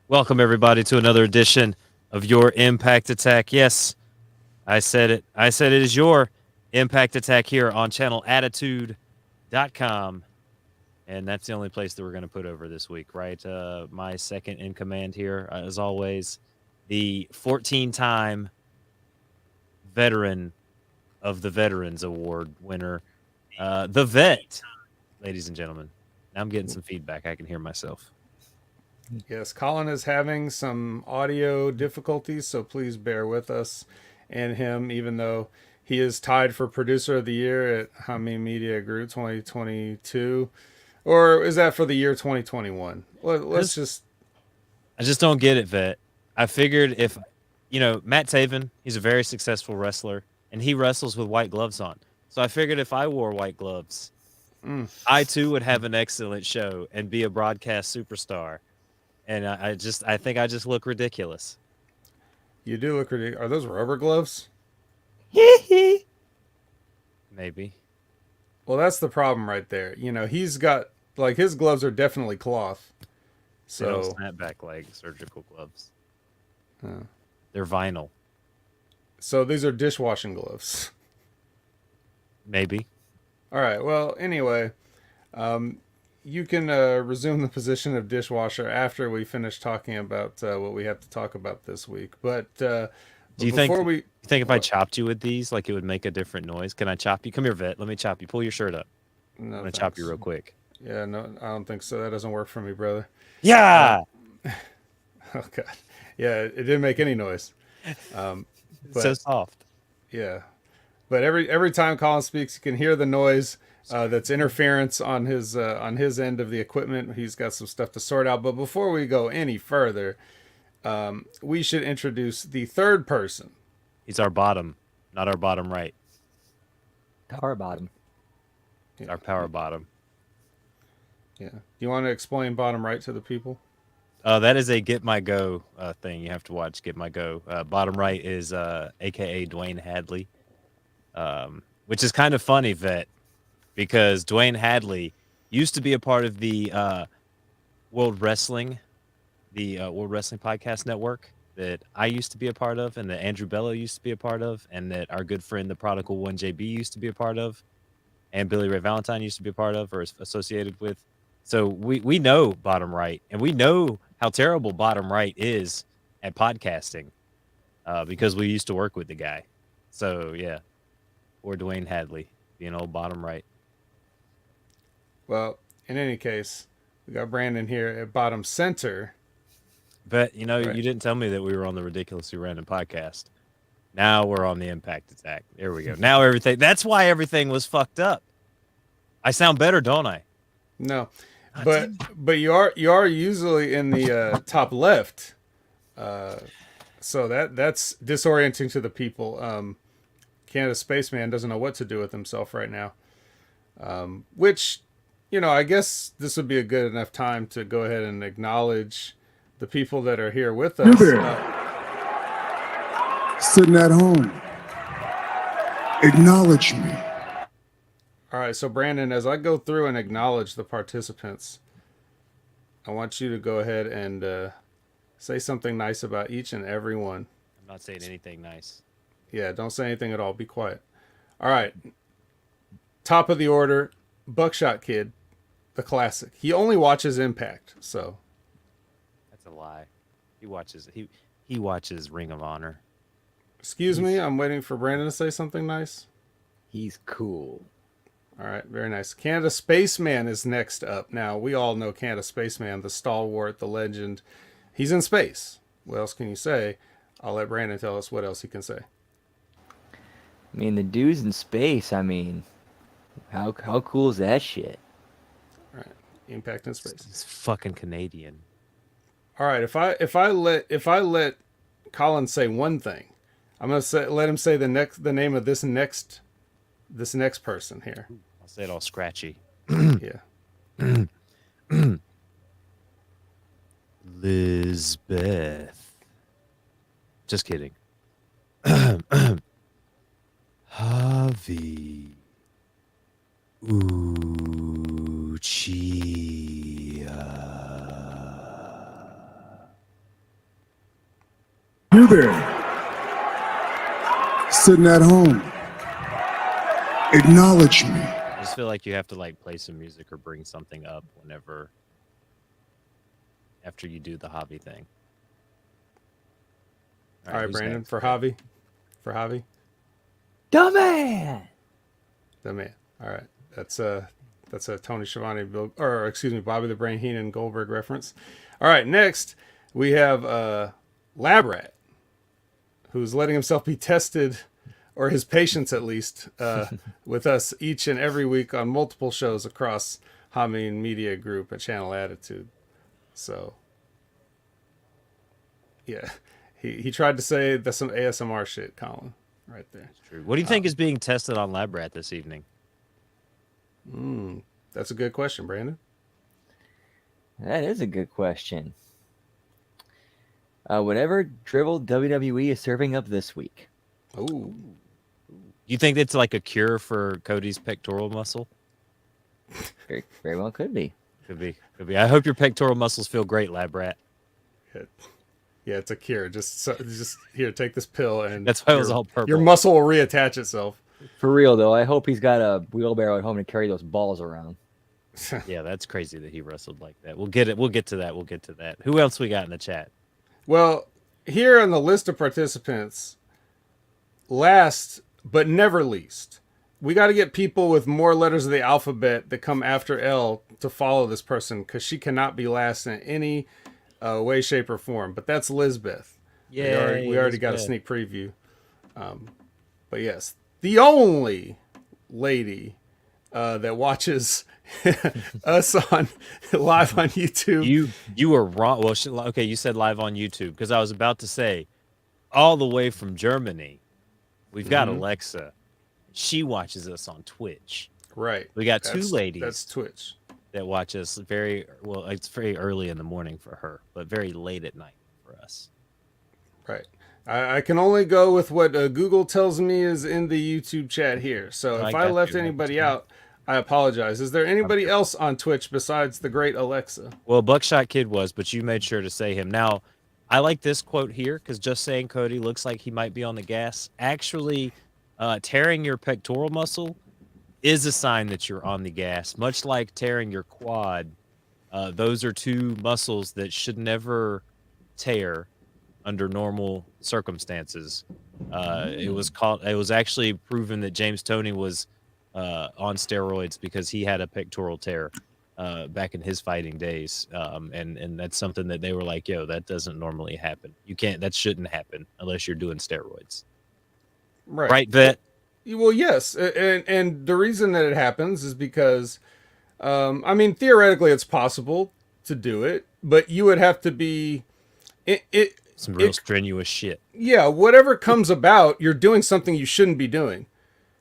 Welcome, everybody, to another edition of your Impact Attack. Yes, I said it. I said it is your Impact Attack here on channelattitude.com. And that's the only place that we're going to put over this week, right? My second in command here, as always, the 14-time veteran of the Veterans Award winner, the vet, ladies and gentlemen. Now I'm getting some feedback. I can hear myself. Yes, Colin is having some audio difficulties, so please bear with us and him, even though he is tied for producer of the year at Hami Media Group 2022. Or is that for the year 2021? Let's just. I just don't get it, vet. I figured if, Matt Taven, he's a very successful wrestler, and he wrestles with white gloves on. So I figured if I wore white gloves, Mm, I too would have an excellent show and be a broadcast superstar. And I think I just look ridiculous. you do look ridiculous. Are those rubber gloves? Maybe. Well, that's the problem right there. He's got, like, his gloves are definitely cloth. They don't So, snap back like surgical gloves. uh, They're vinyl. so these are dishwashing gloves. Maybe. All right. Well, anyway, Um, you can resume the position of dishwasher after we finish talking about what we have to talk about this week. Do But you think before you we, think if I what? chopped you with these, like it would make a different noise? Can I chop you? Come here, vet. Let me chop you. Pull your shirt up. I'm No gonna chop you thanks. real quick. Yeah, no, I don't think so. That doesn't work for me, brother. Um, Yeah. oh God, yeah, it didn't make any noise. Um, It's so but soft. yeah, but every time Colin speaks, you can hear the noise. That's interference on his end of the equipment. He's got some stuff to sort out. But before we go any further, we should introduce the third person. He's our bottom, not our bottom right. Power bottom. He's Yeah, our power bottom. yeah. Do you want to explain bottom right to the people? That is a Get My Go thing. You have to watch Get My Go. Bottom right is AKA Dwayne Hadley, which is kind of funny, vet, because Dwayne Hadley used to be a part of the World Wrestling, World Wrestling Podcast Network that I used to be a part of, and that Andrew Bello used to be a part of, and that our good friend the Prodigal One JB used to be a part of, and Billy Ray Valentine used to be a part of or is associated with. So we know bottom right, and we know how terrible bottom right is at podcasting because we used to work with the guy. So yeah, or Dwayne Hadley being old bottom right. Well, in any case, we got Brandon here at bottom center. But Right. you didn't tell me that we were on the ridiculously random podcast. Now we're on the impact attack. There we go. Now everything. That's why everything was fucked up. I sound better, don't I? No, God but damn you are usually in the top left. Uh, so that's disorienting to the people. Canada Spaceman doesn't know what to do with himself right now. Which, I guess this would be a good enough time to go ahead and acknowledge the people that are here with You us. there, sitting at home. Acknowledge me. All right, so Brandon, as I go through and acknowledge the participants, I want you to go ahead and say something nice about each and every one. I'm not saying anything nice. Yeah, don't say anything at all. Be quiet. All right, top of the order, Buckshot Kid, the classic. He only watches Impact, so That's a lie. He watches Ring of Honor. excuse me. I'm waiting for Brandon to say something nice. He's cool. All right, very nice. Canada Spaceman is next up. Now, we all know Canada Spaceman, the stalwart, the legend. He's in space. What else can you say? I'll let Brandon tell us what else he can say. I mean, the dude's in space. I mean, how cool is that shit? All right, Impact in space. He's fucking Canadian. All right, if I let Colin say one thing, I'm gonna let him say the name of this next person here. I'll say it all scratchy. Yeah. Lisbeth. Just kidding. Javi Uchiha. You there, sitting at home, acknowledge me. I just feel like you have to like play some music or bring something up whenever after you do the hobby thing. All right, who's Brandon, next? for Javi. For Javi. The man. The man. All right. That's a Tony Schiavone, Bobby the Brain Heenan Goldberg reference. All right, next we have Lab Rat, who's letting himself be tested, or his patients at least, with us each and every week on multiple shows across Hameen Media Group at Channel Attitude. So, yeah, he tried to say that's some ASMR shit, Colin, right there. True. What do you think is being tested on Lab Rat this evening? That's a good question, Brandon. That is a good question. Whatever dribble WWE is serving up this week. Ooh. You think it's like a cure for Cody's pectoral muscle? Very, very well could be. Could be. Could be. I hope your pectoral muscles feel great, Lab Rat. Yeah, it's a cure. Just here, take this pill, and That's why it was all purple. Your muscle will reattach itself. For real though, I hope he's got a wheelbarrow at home to carry those balls around. Yeah, that's crazy that he wrestled like that. We'll get it. We'll get to that. We'll get to that. Who else we got in the chat? Well, here on the list of participants, last but never least, we got to get people with more letters of the alphabet that come after L to follow this person, because she cannot be last in any way, shape, or form. But that's Lizbeth. Yeah, we already got a sneak preview. But yes, the only lady that watches us on live on YouTube. You were wrong. Well, okay, you said live on YouTube, because I was about to say, all the way from Germany, we've got Alexa. She watches us on Twitch. Right. We got two ladies. That's Twitch. That watch us it's very early in the morning for her, but very late at night for us. Right. I can only go with what Google tells me is in the YouTube chat here. So if I left anybody out, I apologize. Is there anybody else on Twitch besides the great Alexa? Well, Buckshot Kid was, but you made sure to say him. Now, I like this quote here, because just saying Cody looks like he might be on the gas. Actually, tearing your pectoral muscle is a sign that you're on the gas, much like tearing your quad. Those are two muscles that should never tear under normal circumstances. It was actually proven that James Toney was on steroids because he had a pectoral tear back in his fighting days. And that's something that they were like, yo, that doesn't normally happen. That shouldn't happen unless you're doing steroids. Right. Right, Vet? Well, yes. And the reason that it happens is because, theoretically it's possible to do it, but you would have to be... Some real strenuous shit. Yeah, whatever comes about, you're doing something you shouldn't be doing.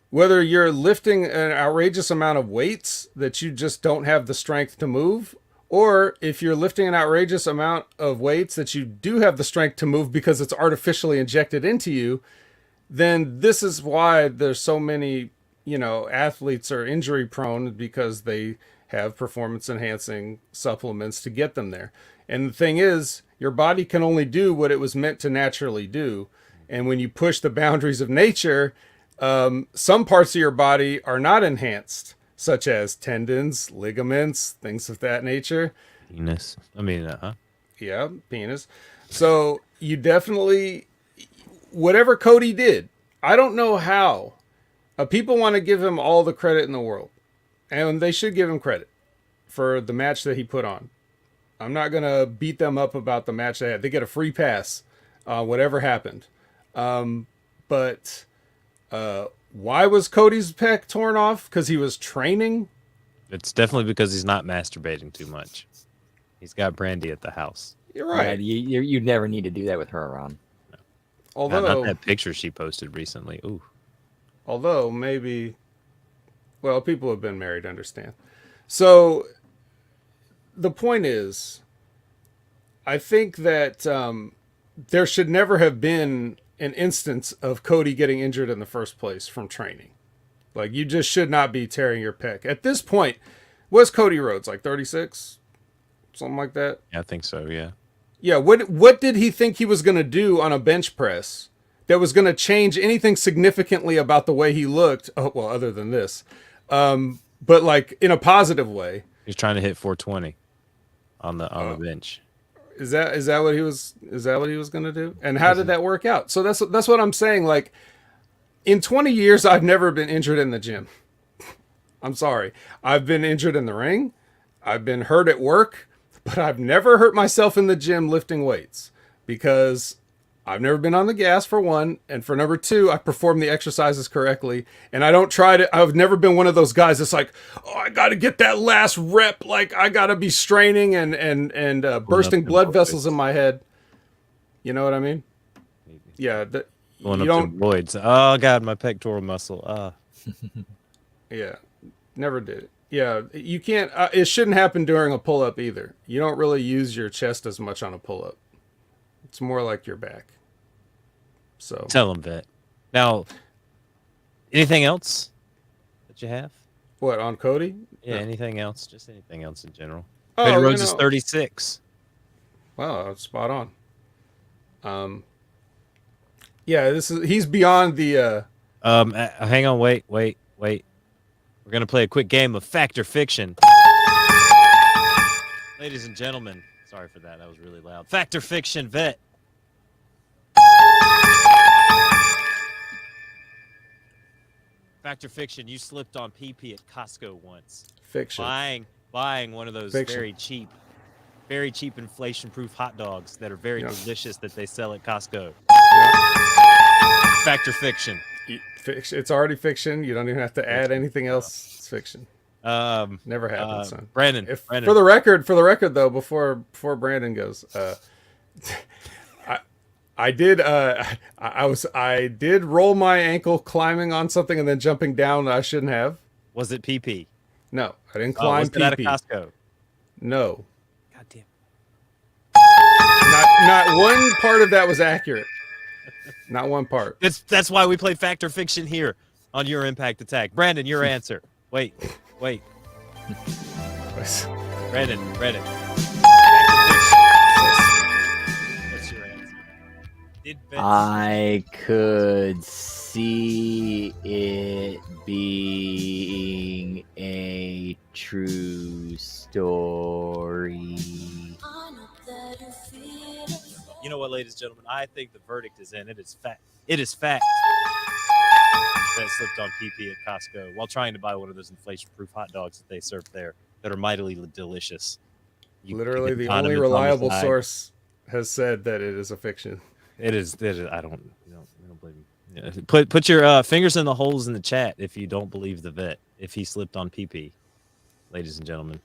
Whether you're lifting an outrageous amount of weights that you just don't have the strength to move, or if you're lifting an outrageous amount of weights that you do have the strength to move because it's artificially injected into you, then this is why there's so many, athletes are injury prone, because they have performance enhancing supplements to get them there. And the thing is, your body can only do what it was meant to naturally do. And when you push the boundaries of nature, some parts of your body are not enhanced, such as tendons, ligaments, things of that nature. Penis. Yeah, penis. So you definitely, whatever Cody did, I don't know how. People want to give him all the credit in the world. And they should give him credit for the match that he put on. I'm not going to beat them up about the match they had. They get a free pass, whatever happened. But why was Cody's pec torn off? Because he was training? It's definitely because he's not masturbating too much. He's got Brandy at the house. You're right. Yeah, you never need to do that with her around. No. Although not that picture she posted recently. Ooh. Although maybe, well, people have been married, understand. So the point is, I think that there should never have been an instance of Cody getting injured in the first place from training. Like, you just should not be tearing your pec. At this point, what's Cody Rhodes, like 36? Something like that? Yeah, I think so, yeah. Yeah, what did he think he was going to do on a bench press that was going to change anything significantly about the way he looked? Oh, well, other than this, but like in a positive way. He's trying to hit 420 on the bench. Is that what he was going to do? And how did that work out? So that's what I'm saying. Like in 20 years, I've never been injured in the gym. I'm sorry. I've been injured in the ring. I've been hurt at work, but I've never hurt myself in the gym lifting weights because I've never been on the gas for one. And for number two, I perform the exercises correctly. And I've never been one of those guys that's like, oh, I got to get that last rep. Like I got to be straining and bursting blood vessels in my head. You know what I mean? Yeah. Going up to Lloyd's. Oh God, my pectoral muscle. Yeah. Never did it. Yeah. You can't, it shouldn't happen during a pull up either. You don't really use your chest as much on a pull up. It's more like your back. So tell him that. Now, anything else that you have? What on Cody? Yeah, anything else? Just anything else in general. Oh, Cody Rhodes is 36. Wow, that's spot on. Yeah, he's beyond the. Hang on, wait. We're gonna play a quick game of Fact or Fiction. Ladies and gentlemen, sorry for that. That was really loud. Fact or Fiction, vet. Fact or Fiction, you slipped on PP at Costco once. Fiction. Buying one of those Fiction. very cheap inflation-proof hot dogs that are very delicious that they sell at Costco. Yeah. Fact or Fiction? Fiction. It's already fiction. You don't even have to add anything else. It's fiction. Never happened, son. Brandon. For the record though, before Brandon goes, I did roll my ankle climbing on something and then jumping down that I shouldn't have. Was it PP? No, I didn't climb was PP. it out of Costco? No. God damn. Not one part of that was accurate. Not one part. That's why we play Fact or Fiction here on Your Impact Attack. Brandon, your answer. Wait. Brandon. What's your answer? I could see it being a true story. You know what, ladies and gentlemen? I think the verdict is in. It is fact. It is fact that slipped on PP at Costco while trying to buy one of those inflation-proof hot dogs that they serve there that are mightily delicious. Literally, the only reliable source has said that it is a fiction. It is. I don't blame you. Yeah. Put your fingers in the holes in the chat if you don't believe the vet. If he slipped on PP, ladies and gentlemen.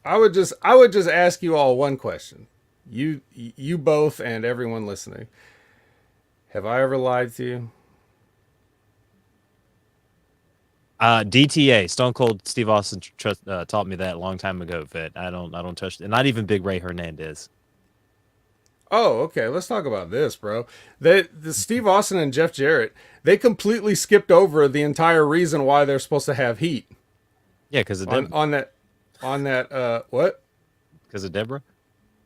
I would just ask you all one question. You both and everyone listening. Have I ever lied to you? DTA, Stone Cold Steve Austin taught me that a long time ago, vet. I don't touch it. Not even Big Ray Hernandez. Oh, okay. Let's talk about this, bro. The Steve Austin and Jeff Jarrett, they completely skipped over the entire reason why they're supposed to have heat. Yeah, because of on that what? Because of Deborah?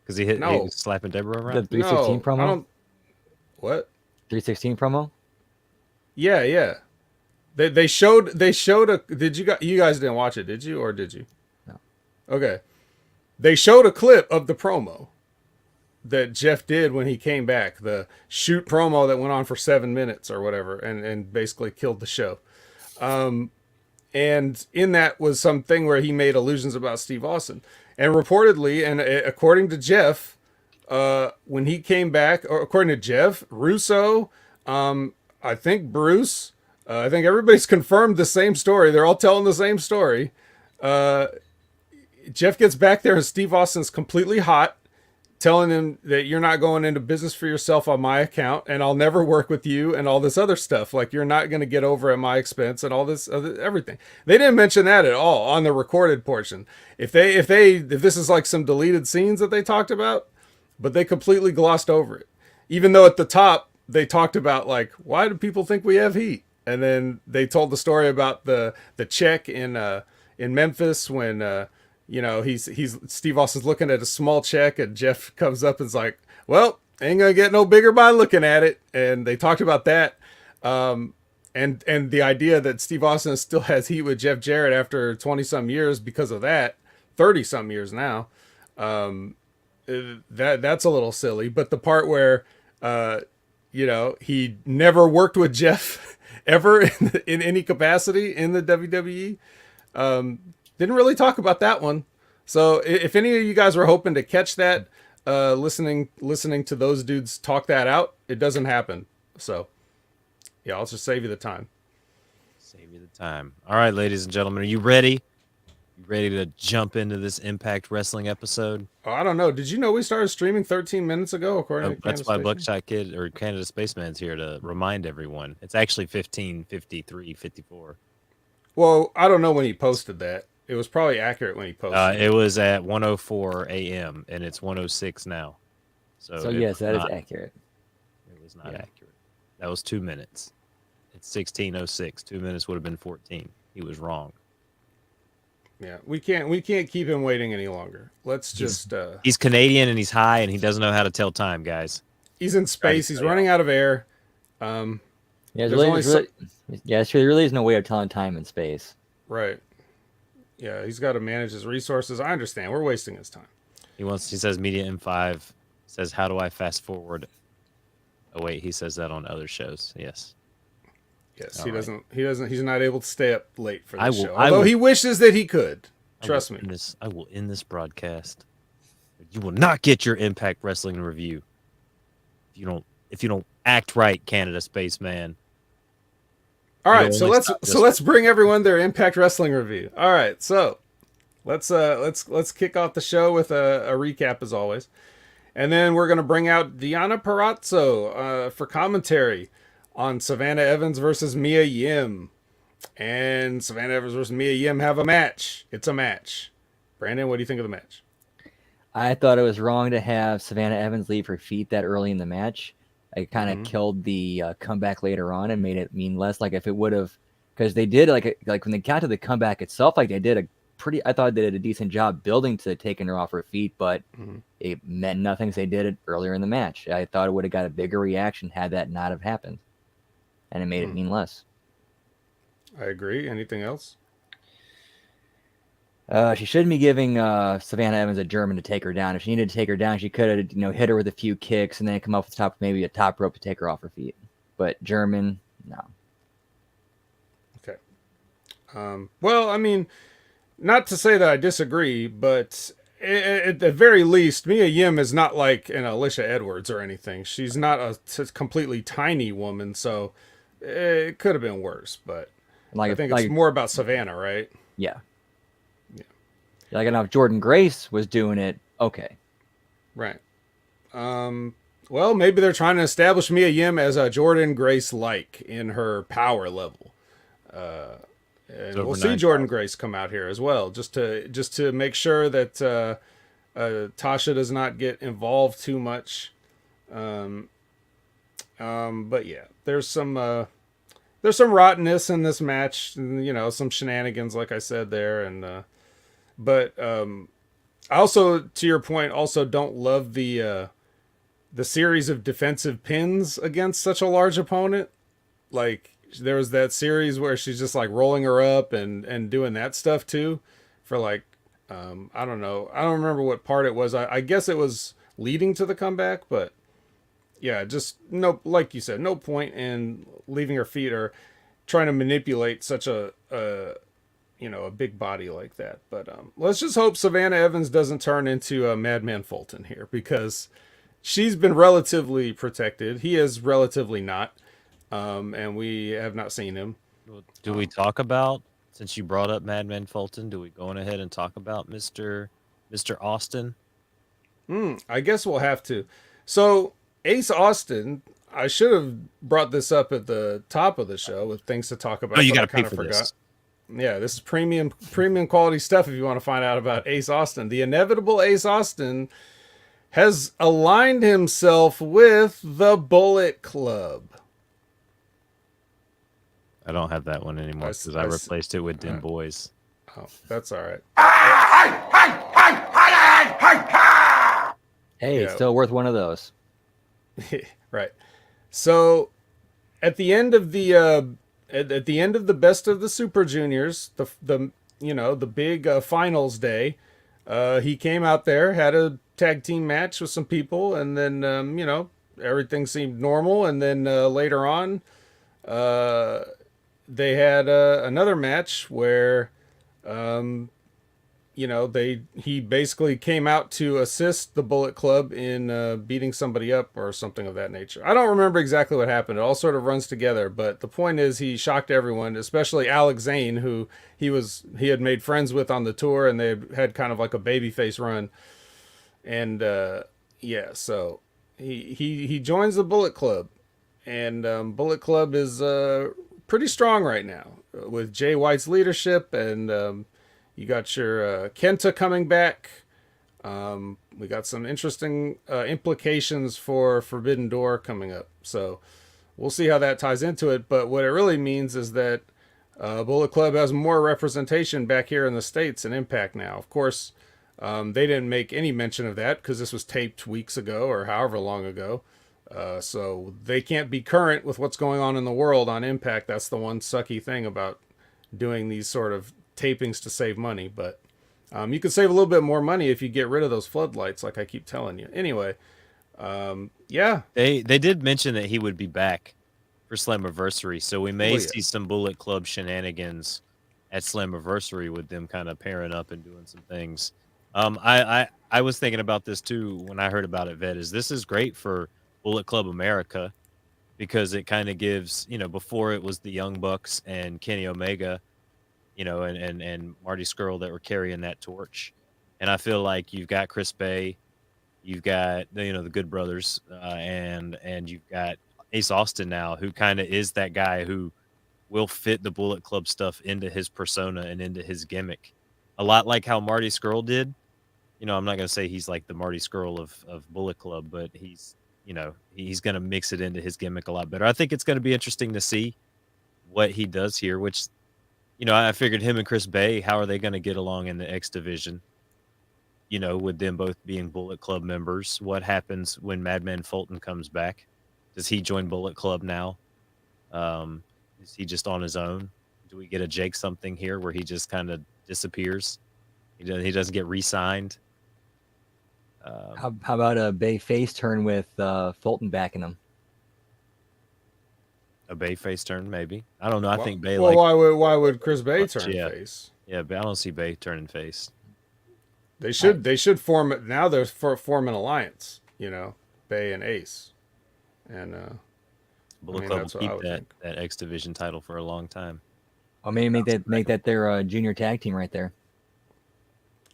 Because he was slapping Deborah around? The 316 promo? What? 316 promo? Yeah. They showed a. Did you guys didn't watch it? Did you or did you? No. Okay. They showed a clip of the promo that Jeff did when he came back, the shoot promo that went on for 7 minutes or whatever, and basically killed the show. And in that was something where he made allusions about Steve Austin, and reportedly, and according to Jeff, when he came back, or according to Jeff, Russo, I think Bruce. I think everybody's confirmed the same story. They're all telling the same story. Jeff gets back there and Steve Austin's completely hot, telling him that you're not going into business for yourself on my account and I'll never work with you and all this other stuff. Like you're not going to get over at my expense and all this everything. They didn't mention that at all on the recorded portion. If this is like some deleted scenes that they talked about, but they completely glossed over it. Even though at the top they talked about like, why do people think we have heat? And then they told the story about the check in Memphis when he's Steve Austin's looking at a small check, and Jeff comes up and's like, "Well, ain't gonna get no bigger by looking at it." And they talked about that, and the idea that Steve Austin still has heat with Jeff Jarrett after 20 some years because of that, 30 some years now. That's a little silly. But the part where he never worked with Jeff ever in any capacity in the WWE. Didn't really talk about that one. So if any of you guys were hoping to catch that, listening to those dudes talk that out, it doesn't happen. So yeah, I'll just save you the time. Save you the time. All right, ladies and gentlemen, are you ready? You ready to jump into this Impact Wrestling episode? Oh, I don't know. Did you know we started streaming 13 minutes ago? According to That's Canada why Spaceman? Buckshot Kid or Canada Spaceman's here to remind everyone. It's actually 15:53:54. Well, I don't know when he posted that. It was probably accurate when he posted. It was at 1:04 a.m. and it's 1:06 now. So it yes, was that is not- accurate. It was not accurate. That was 2 minutes. It's 16:06. 2 minutes would have been 14. He was wrong. Yeah, we can't keep him waiting any longer. Let's just. He's Canadian and he's high and he doesn't know how to tell time, guys. He's in space. He's running out of air. Yeah, There's really, only really, yeah, sure. There really is no way of telling time in space. Right. Yeah, he's got to manage his resources. I understand. We're wasting his time. He says media M5 says, how do I fast forward? Oh wait, he says that on other shows. Yes. Yes, All he right. doesn't. He's not able to stay up late for I this will- show. I Although will- he wishes that he could. Trust me. I will end this broadcast. You will not get your Impact Wrestling review. If you don't act right, Canada Spaceman. All You right, so only let's stop so let's bring everyone their Impact Wrestling review. All right, so let's kick off the show with a recap as always, and then we're gonna bring out Deonna Purrazzo for commentary on Savannah Evans versus Mia Yim, and Savannah Evans versus Mia Yim have a match. It's a match. Brandon, what do you think of the match? I thought it was wrong to have Savannah Evans leave her feet that early in the match. It kind of killed the comeback later on and made it mean less. Like if it would have, because they did like when they got to the comeback itself, like they did I thought they did a decent job building to taking her off her feet, but it meant nothing. They did it earlier in the match. I thought it would have got a bigger reaction had that not have happened, and it made it mean less. I agree. Anything else? She shouldn't be giving Savannah Evans a German to take her down. If she needed to take her down, she could have hit her with a few kicks and then come up with maybe a top rope to take her off her feet. But German, no. Okay. Well, I mean, not to say that I disagree, but at the very least, Mia Yim is not like an Alicia Edwards or anything. She's not a completely tiny woman, so it could have been worse. But I think it's more about Savannah, right? Yeah. Like, if Jordan Grace was doing it, okay. Right. Well, maybe they're trying to establish Mia Yim as a Jordan Grace-like in her power level. And we'll see Jordan Grace come out here as well, just to make sure that Tasha does not get involved too much. But yeah, there's some rottenness in this match, and, some shenanigans, like I said there, and but I also, to your point, also don't love the series of defensive pins against such a large opponent. Like, there was that series where she's just like rolling her up and doing that stuff too for like, I don't know. I don't remember what part it was. I guess it was leading to the comeback, but yeah, just no, like you said, no point in leaving her feet or trying to manipulate such a big body like that. But let's just hope Savannah Evans doesn't turn into a Madman Fulton here, because she's been relatively protected. He is relatively not. And we have not seen him. Do we talk about, since you brought up Madman Fulton, do we go on ahead and talk about Mr. Austin? I guess we'll have to. So Ace Austin, I should have brought this up at the top of the show with things to talk about. Oh, you got to pay for this. Yeah, this is premium quality stuff if you want to find out about Ace Austin. The inevitable Ace Austin has aligned himself with the Bullet Club. I don't have that one anymore because I replaced it with Den Boys. Oh, that's all right. Hey, it's Yeah. still worth one of those. Right. So at the end of the at the end of the best of the Super Juniors, the the big finals day, he came out there, had a tag team match with some people, and then everything seemed normal. And then later on, uh, they had another match where he basically came out to assist the Bullet Club in beating somebody up or something of that nature. I don't remember exactly what happened. It all sort of runs together, but the point is he shocked everyone, especially Alex Zane, who he had made friends with on the tour, and they had kind of like a babyface run. And so he joins the Bullet Club, and Bullet Club is pretty strong right now with Jay White's leadership, and you got your Kenta coming back. We got some interesting implications for Forbidden Door coming up. So we'll see how that ties into it. But what it really means is that Bullet Club has more representation back here in the States and Impact now. Of course, they didn't make any mention of that because this was taped weeks ago or however long ago. So they can't be current with what's going on in the world on Impact. That's the one sucky thing about doing these sort of tapings to save money, but you can save a little bit more money if you get rid of those floodlights, like I keep telling you. Anyway, They did mention that he would be back for Slammiversary, so we may see some Bullet Club shenanigans at Slammiversary with them kind of pairing up and doing some things. I was thinking about this too when I heard about it, Vet, is this is great for Bullet Club America because it kind of gives, before it was the Young Bucks and Kenny Omega, and Marty Scurll that were carrying that torch. And I feel like you've got Chris Bay, you've got the Good Brothers, and you've got Ace Austin now, who kind of is that guy who will fit the Bullet Club stuff into his persona and into his gimmick, a lot like how Marty Scurll did. I'm not gonna say he's like the Marty Scurll of Bullet Club, but he's gonna mix it into his gimmick a lot better. I think it's gonna be interesting to see what he does here, which I figured him and Chris Bay, how are they going to get along in the X division? With them both being Bullet Club members. What happens when Madman Fulton comes back? Does he join Bullet Club now? Is he just on his own? Do we get a Jake something here where he just kind of disappears? He doesn't get re-signed. How about a Bay face turn with Fulton backing him? A Bay face turn, maybe. I don't know. I think Bay. Well, why would Chris Bay turn face? Yeah, but I don't see Bay turning face. They should form it now. They're form an alliance. Bay and Ace, and Bullet Club will keep that X Division title for a long time. Or maybe make that their junior tag team right there,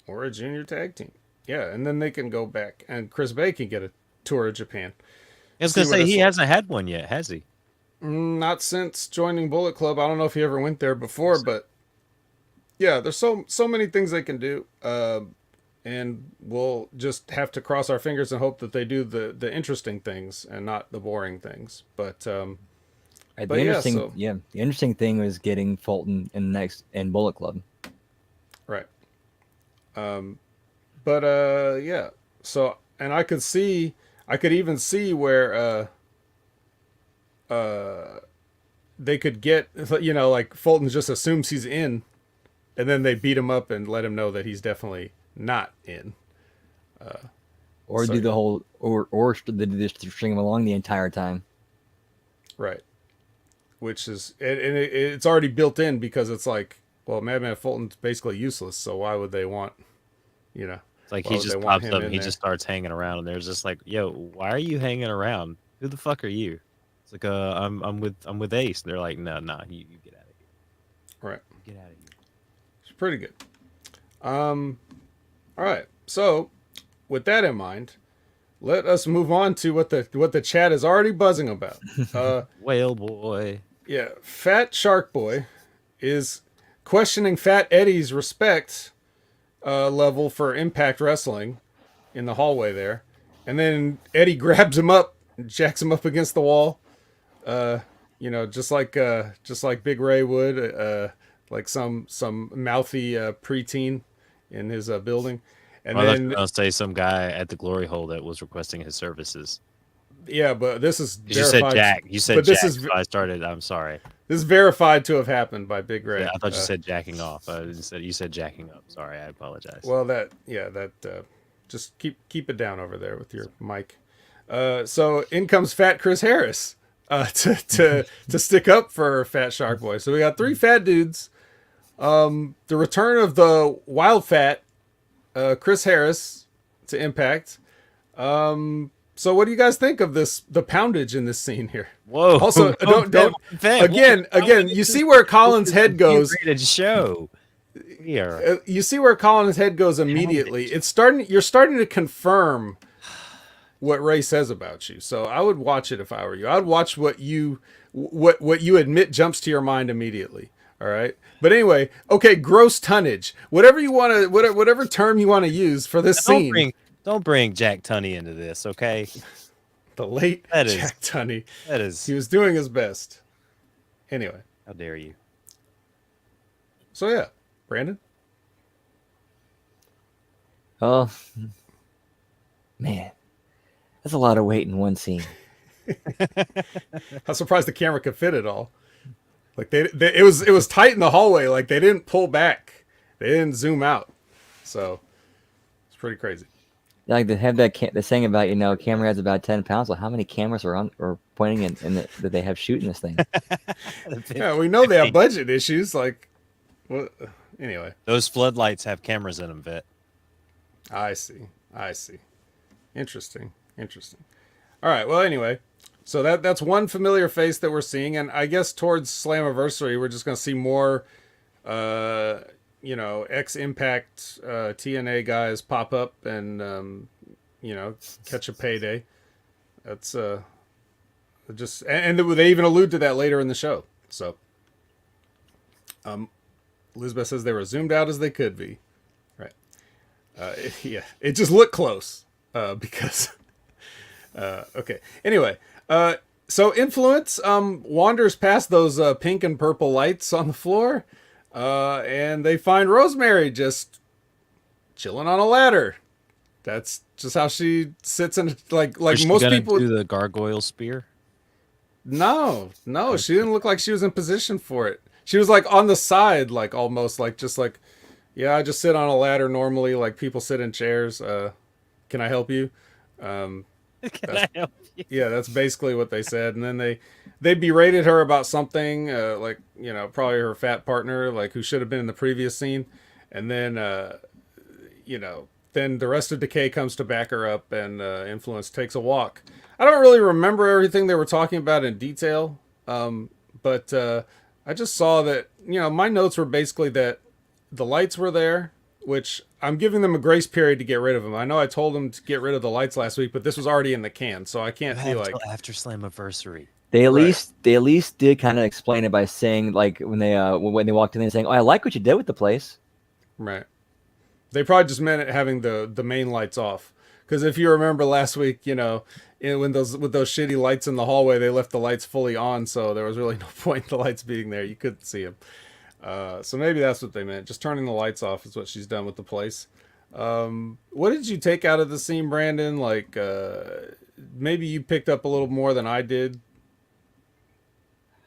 or a junior tag team. Yeah, and then they can go back, and Chris Bay can get a tour of Japan. I was gonna say he hasn't had one yet, has he? Not since joining Bullet Club. I don't know if he ever went there before, but yeah, there's so many things they can do, and we'll just have to cross our fingers and hope that they do the interesting things and not the boring things. But the interesting thing was getting Fulton in Bullet Club, right? So, and I could even see where they could get, like Fulton just assumes he's in, and then they beat him up and let him know that he's definitely not in. Or do the whole, or just string him along the entire time. Right. Which is, it's already built in because it's like, well, Madman Fulton's basically useless, so why would they want, It's like he just pops up and he just starts hanging around, and they're just like, yo, why are you hanging around? Who the fuck are you? It's like, I'm with Ace. They're like, no, you get out of here. Right. Get out of here. It's pretty good. All right. So, with that in mind, let us move on to what the chat is already buzzing about. Whale boy. Yeah, Fat Shark Boy is questioning Fat Eddie's respect level for Impact Wrestling in the hallway there, and then Eddie grabs him up, and jacks him up against the wall. Just like Big Ray would. like some mouthy preteen in his building, and I thought you then were gonna say some guy at the glory hole that was requesting his services. yeah, but this is 'Cause you said verified. Jack. You said But Jack. this is So I started. I'm sorry. this is verified to have happened by Big Red. Yeah, I thought you said jacking off. You said jacking up. Sorry, I apologize. Well, just keep it down over there with your mic. So in comes Fat Chris Harris to stick up for Fat Shark Boy. So we got 3 fat dudes. The return of the wild fat Chris Harris to Impact. So what do you guys think of the poundage in this scene here? Whoa! Also, don't again. You see where Colin's head goes. Show. Here. You see where Colin's head goes immediately. It's starting. You're starting to confirm what Ray says about you. So I would watch it if I were you. I'd watch what you admit jumps to your mind immediately. All right. But anyway, okay. Gross tonnage. Whatever you want to. Whatever term you want to use for this scene. Don't bring Jack Tunney into this, okay? The late Jack Tunney. That is. He was doing his best. Anyway. How dare you? So yeah, Brandon. Oh, man, that's a lot of weight in one scene. I'm surprised the camera could fit it all. Like it was tight in the hallway. Like they didn't pull back. They didn't zoom out. So it's pretty crazy. Like they have the saying about camera has about 10 pounds. Well, how many cameras are on or pointing that they have shooting this thing? Yeah, we know they have budget issues. Like, well, anyway. Those floodlights have cameras in them, Vet. I see. Interesting. All right. Well, anyway, so that's one familiar face that we're seeing, and I guess towards Slammiversary, we're just going to see more, ex-Impact TNA guys pop up and catch a payday. That's just and they even allude to that later in the show. So, Elizabeth says they were zoomed out as they could be. Right. It just looked close because. Okay. Anyway, so Influence wanders past those pink and purple lights on the floor, and they find Rosemary just chilling on a ladder. That's just how she sits in. Like most people do the gargoyle spear. No, she didn't look like she was in position for it. She was like on the side, like almost like just like, yeah, I just sit on a ladder normally, like people sit in chairs. Can I help you? Can I help you? Yeah, that's basically what they said. And then they berated her about something, probably her fat partner, like who should have been in the previous scene. And then, then the rest of Decay comes to back her up, and Influence takes a walk. I don't really remember everything they were talking about in detail, but I just saw that, my notes were basically that the lights were there, which I'm giving them a grace period to get rid of them. I know I told them to get rid of the lights last week, but this was already in the can, so I can't be like after Slammiversary. They at least did kind of explain it by saying, like, when they walked in, they saying, "Oh, I like what you did with the place." Right. They probably just meant it having the main lights off, because if you remember last week, with those shitty lights in the hallway, they left the lights fully on, so there was really no point in the lights being there. You couldn't see them. So maybe that's what they meant. Just turning the lights off is what she's done with the place. What did you take out of the scene, Brandon? Like, maybe you picked up a little more than I did.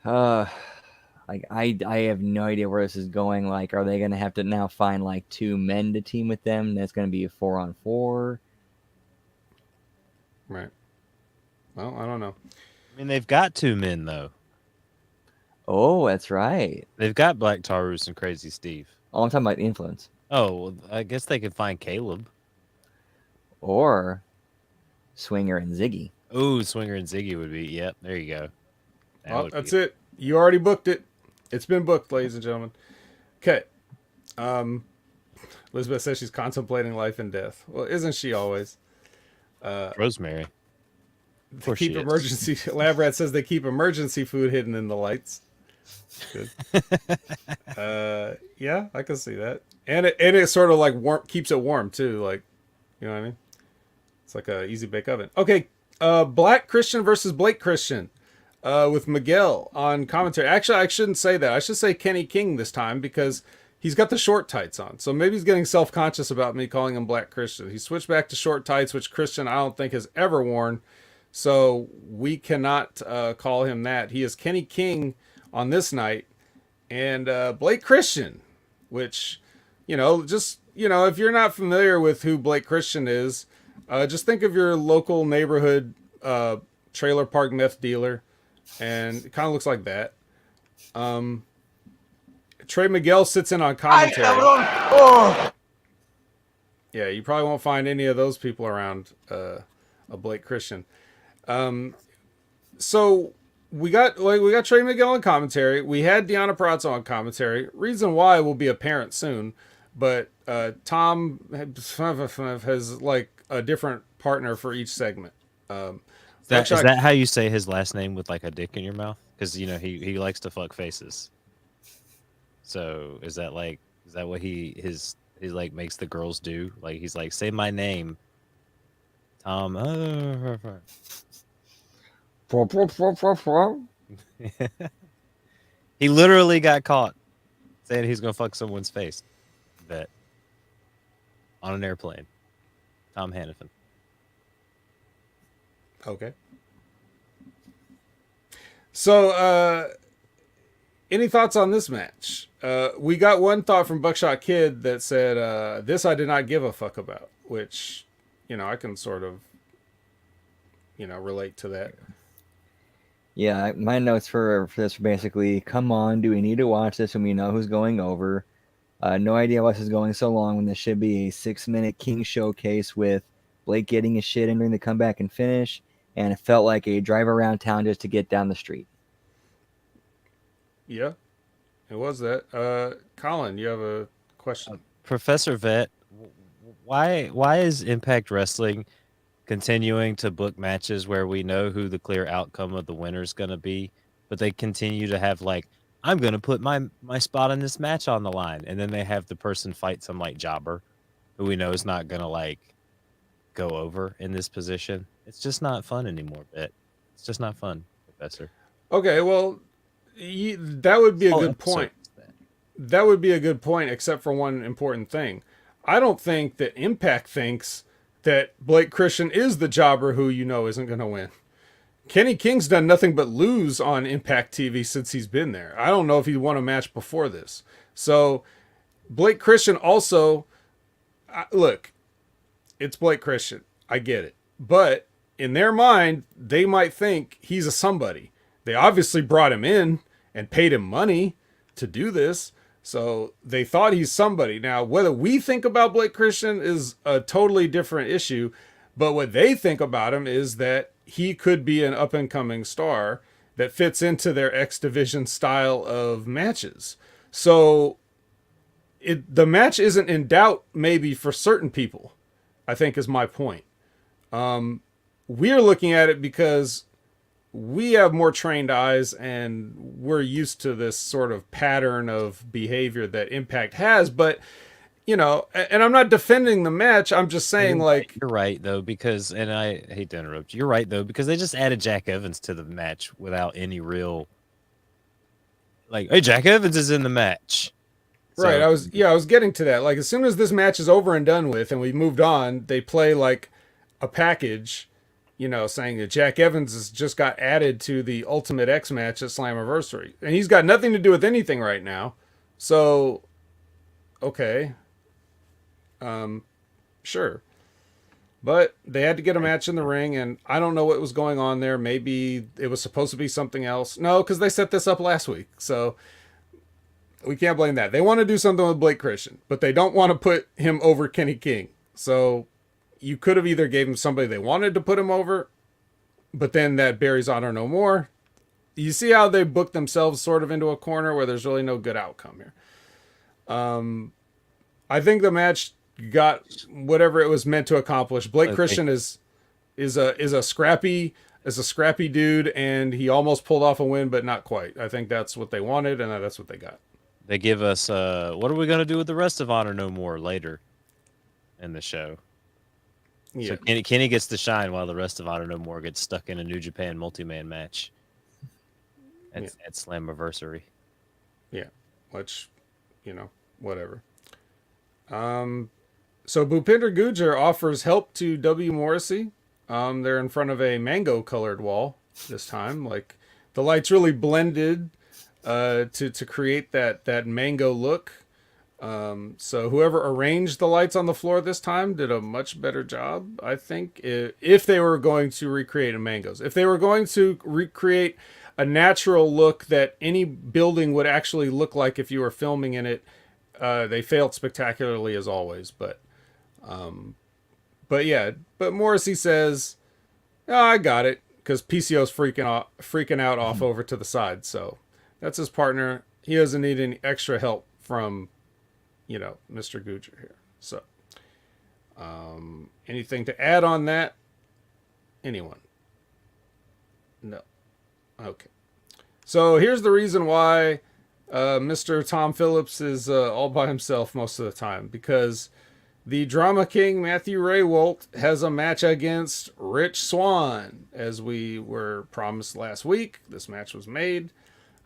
Like I have no idea where this is going. Like, are they gonna have to now find like 2 men to team with them? That's gonna be a 4-on-4. Right. Well, I don't know. I mean, they've got 2 men though. Oh, that's right. They've got Black Taurus and Crazy Steve. Oh, I'm talking about the Influence. Oh, well, I guess they could find Caleb. Or Swinger and Ziggy. Ooh, Swinger and Ziggy would be. Yep, there you go. Well, that's it. You already booked it. It's been booked, ladies and gentlemen. Okay. Elizabeth says she's contemplating life and death. Well, isn't she always? Rosemary. They keep emergency. Lab Rat says they keep emergency food hidden in the lights. Good. Yeah, I can see that. And it sort of like keeps it warm too. Like, you know what I mean? It's like a easy bake oven. Okay. Black Christian versus Blake Christian. with Miguel on commentary. Actually, I shouldn't say that. I should say Kenny King this time because he's got the short tights on. So maybe he's getting self-conscious about me calling him Black Christian. He switched back to short tights, which Christian I don't think has ever worn. So we cannot call him that. He is Kenny King on this night. And Blake Christian, which, just, if you're not familiar with who Blake Christian is, just think of your local neighborhood trailer park meth dealer. And it kind of looks like that. Trey Miguel sits in on commentary. Yeah, you probably won't find any of those people around a Blake Christian. So we got Trey Miguel on commentary. We had Deanna Pratzo on commentary. Reason why will be apparent soon, but Tom has like a different partner for each segment. Is that how you say his last name with like a dick in your mouth? Because he likes to fuck faces. So is that what he like makes the girls do? Like he's like, say my name, Tom. He literally got caught saying he's gonna fuck someone's face. Bet on an airplane. Tom Hannafin. Okay. So, any thoughts on this match? We got one thought from Buckshot Kid that said, this I did not give a fuck about, which, I can sort of, relate to that. Yeah, my notes for this were basically, come on, do we need to watch this when we know who's going over? No idea why this is going so long when this should be a 6-minute King showcase with Blake getting his shit in during the comeback and finish, and it felt like a drive around town just to get down the street. Yeah, it was that. Colin, you have a question? Professor Vet, why is Impact Wrestling continuing to book matches where we know who the clear outcome of the winner is going to be, but they continue to have like, I'm going to put my spot in this match on the line, and then they have the person fight some like jobber who we know is not going to like go over in this position. It's just not fun anymore, Vet. It's just not fun, Professor. Okay, well, that would be a good point. That would be a good point, except for one important thing. I don't think that Impact thinks that Blake Christian is the jobber who isn't going to win. Kenny King's done nothing but lose on Impact TV since he's been there. I don't know if he won a match before this. So Blake Christian also, look, it's Blake Christian. I get it. But in their mind, they might think he's a somebody. They obviously brought him in and paid him money to do this. So they thought he's somebody. Now, whether we think about Blake Christian is a totally different issue. But what they think about him is that he could be an up-and-coming star that fits into their X Division style of matches. So the match isn't in doubt maybe for certain people, I think is my point. We're looking at it because we have more trained eyes and we're used to this sort of pattern of behavior that Impact has. But, and I'm not defending the match. I'm just saying, you're right, though, because, and I hate to interrupt you, you're right, though, because they just added Jack Evans to the match without any real, hey, Jack Evans is in the match. Right. I was getting to that. Like, as soon as this match is over and done with and we moved on, they play like a package, saying that Jack Evans has just got added to the Ultimate X match at Slammiversary. And he's got nothing to do with anything right now. So, okay. Sure. But they had to get a match in the ring, and I don't know what was going on there. Maybe it was supposed to be something else. No, because they set this up last week. So we can't blame that. They want to do something with Blake Christian, but they don't want to put him over Kenny King. So you could have either gave him somebody they wanted to put him over, but then that buries Honor No More. You see how they booked themselves sort of into a corner where there's really no good outcome here. I think the match got whatever it was meant to accomplish. Blake Christian is a scrappy dude, and he almost pulled off a win, but not quite. I think that's what they wanted, and that's what they got. They give us what are we gonna do with the rest of Honor No More later in the show? Yeah. So Kenny gets to shine while the rest of Honor No More gets stuck in a New Japan multi-man match. at Slammiversary. Yeah, which, whatever. So Bhupinder Gujar offers help to W. Morrissey. They're in front of a mango-colored wall this time. Like, the lights really blended to create that mango look. So whoever arranged the lights on the floor this time did a much better job, I think, if they were going to recreate a mangoes. If they were going to recreate a natural look that any building would actually look like if you were filming in it, they failed spectacularly as always. But Morrissey says, "Oh, I got it," because PCO's freaking out off over to the side. So that's his partner. He doesn't need any extra help from, Mr. Gujar here. So, anything to add on that? Anyone? No. Okay. So here's the reason why Mr. Tom Phillips is all by himself most of the time, because the Drama King Matthew Rehwoldt has a match against Rich Swann, as we were promised last week. This match was made.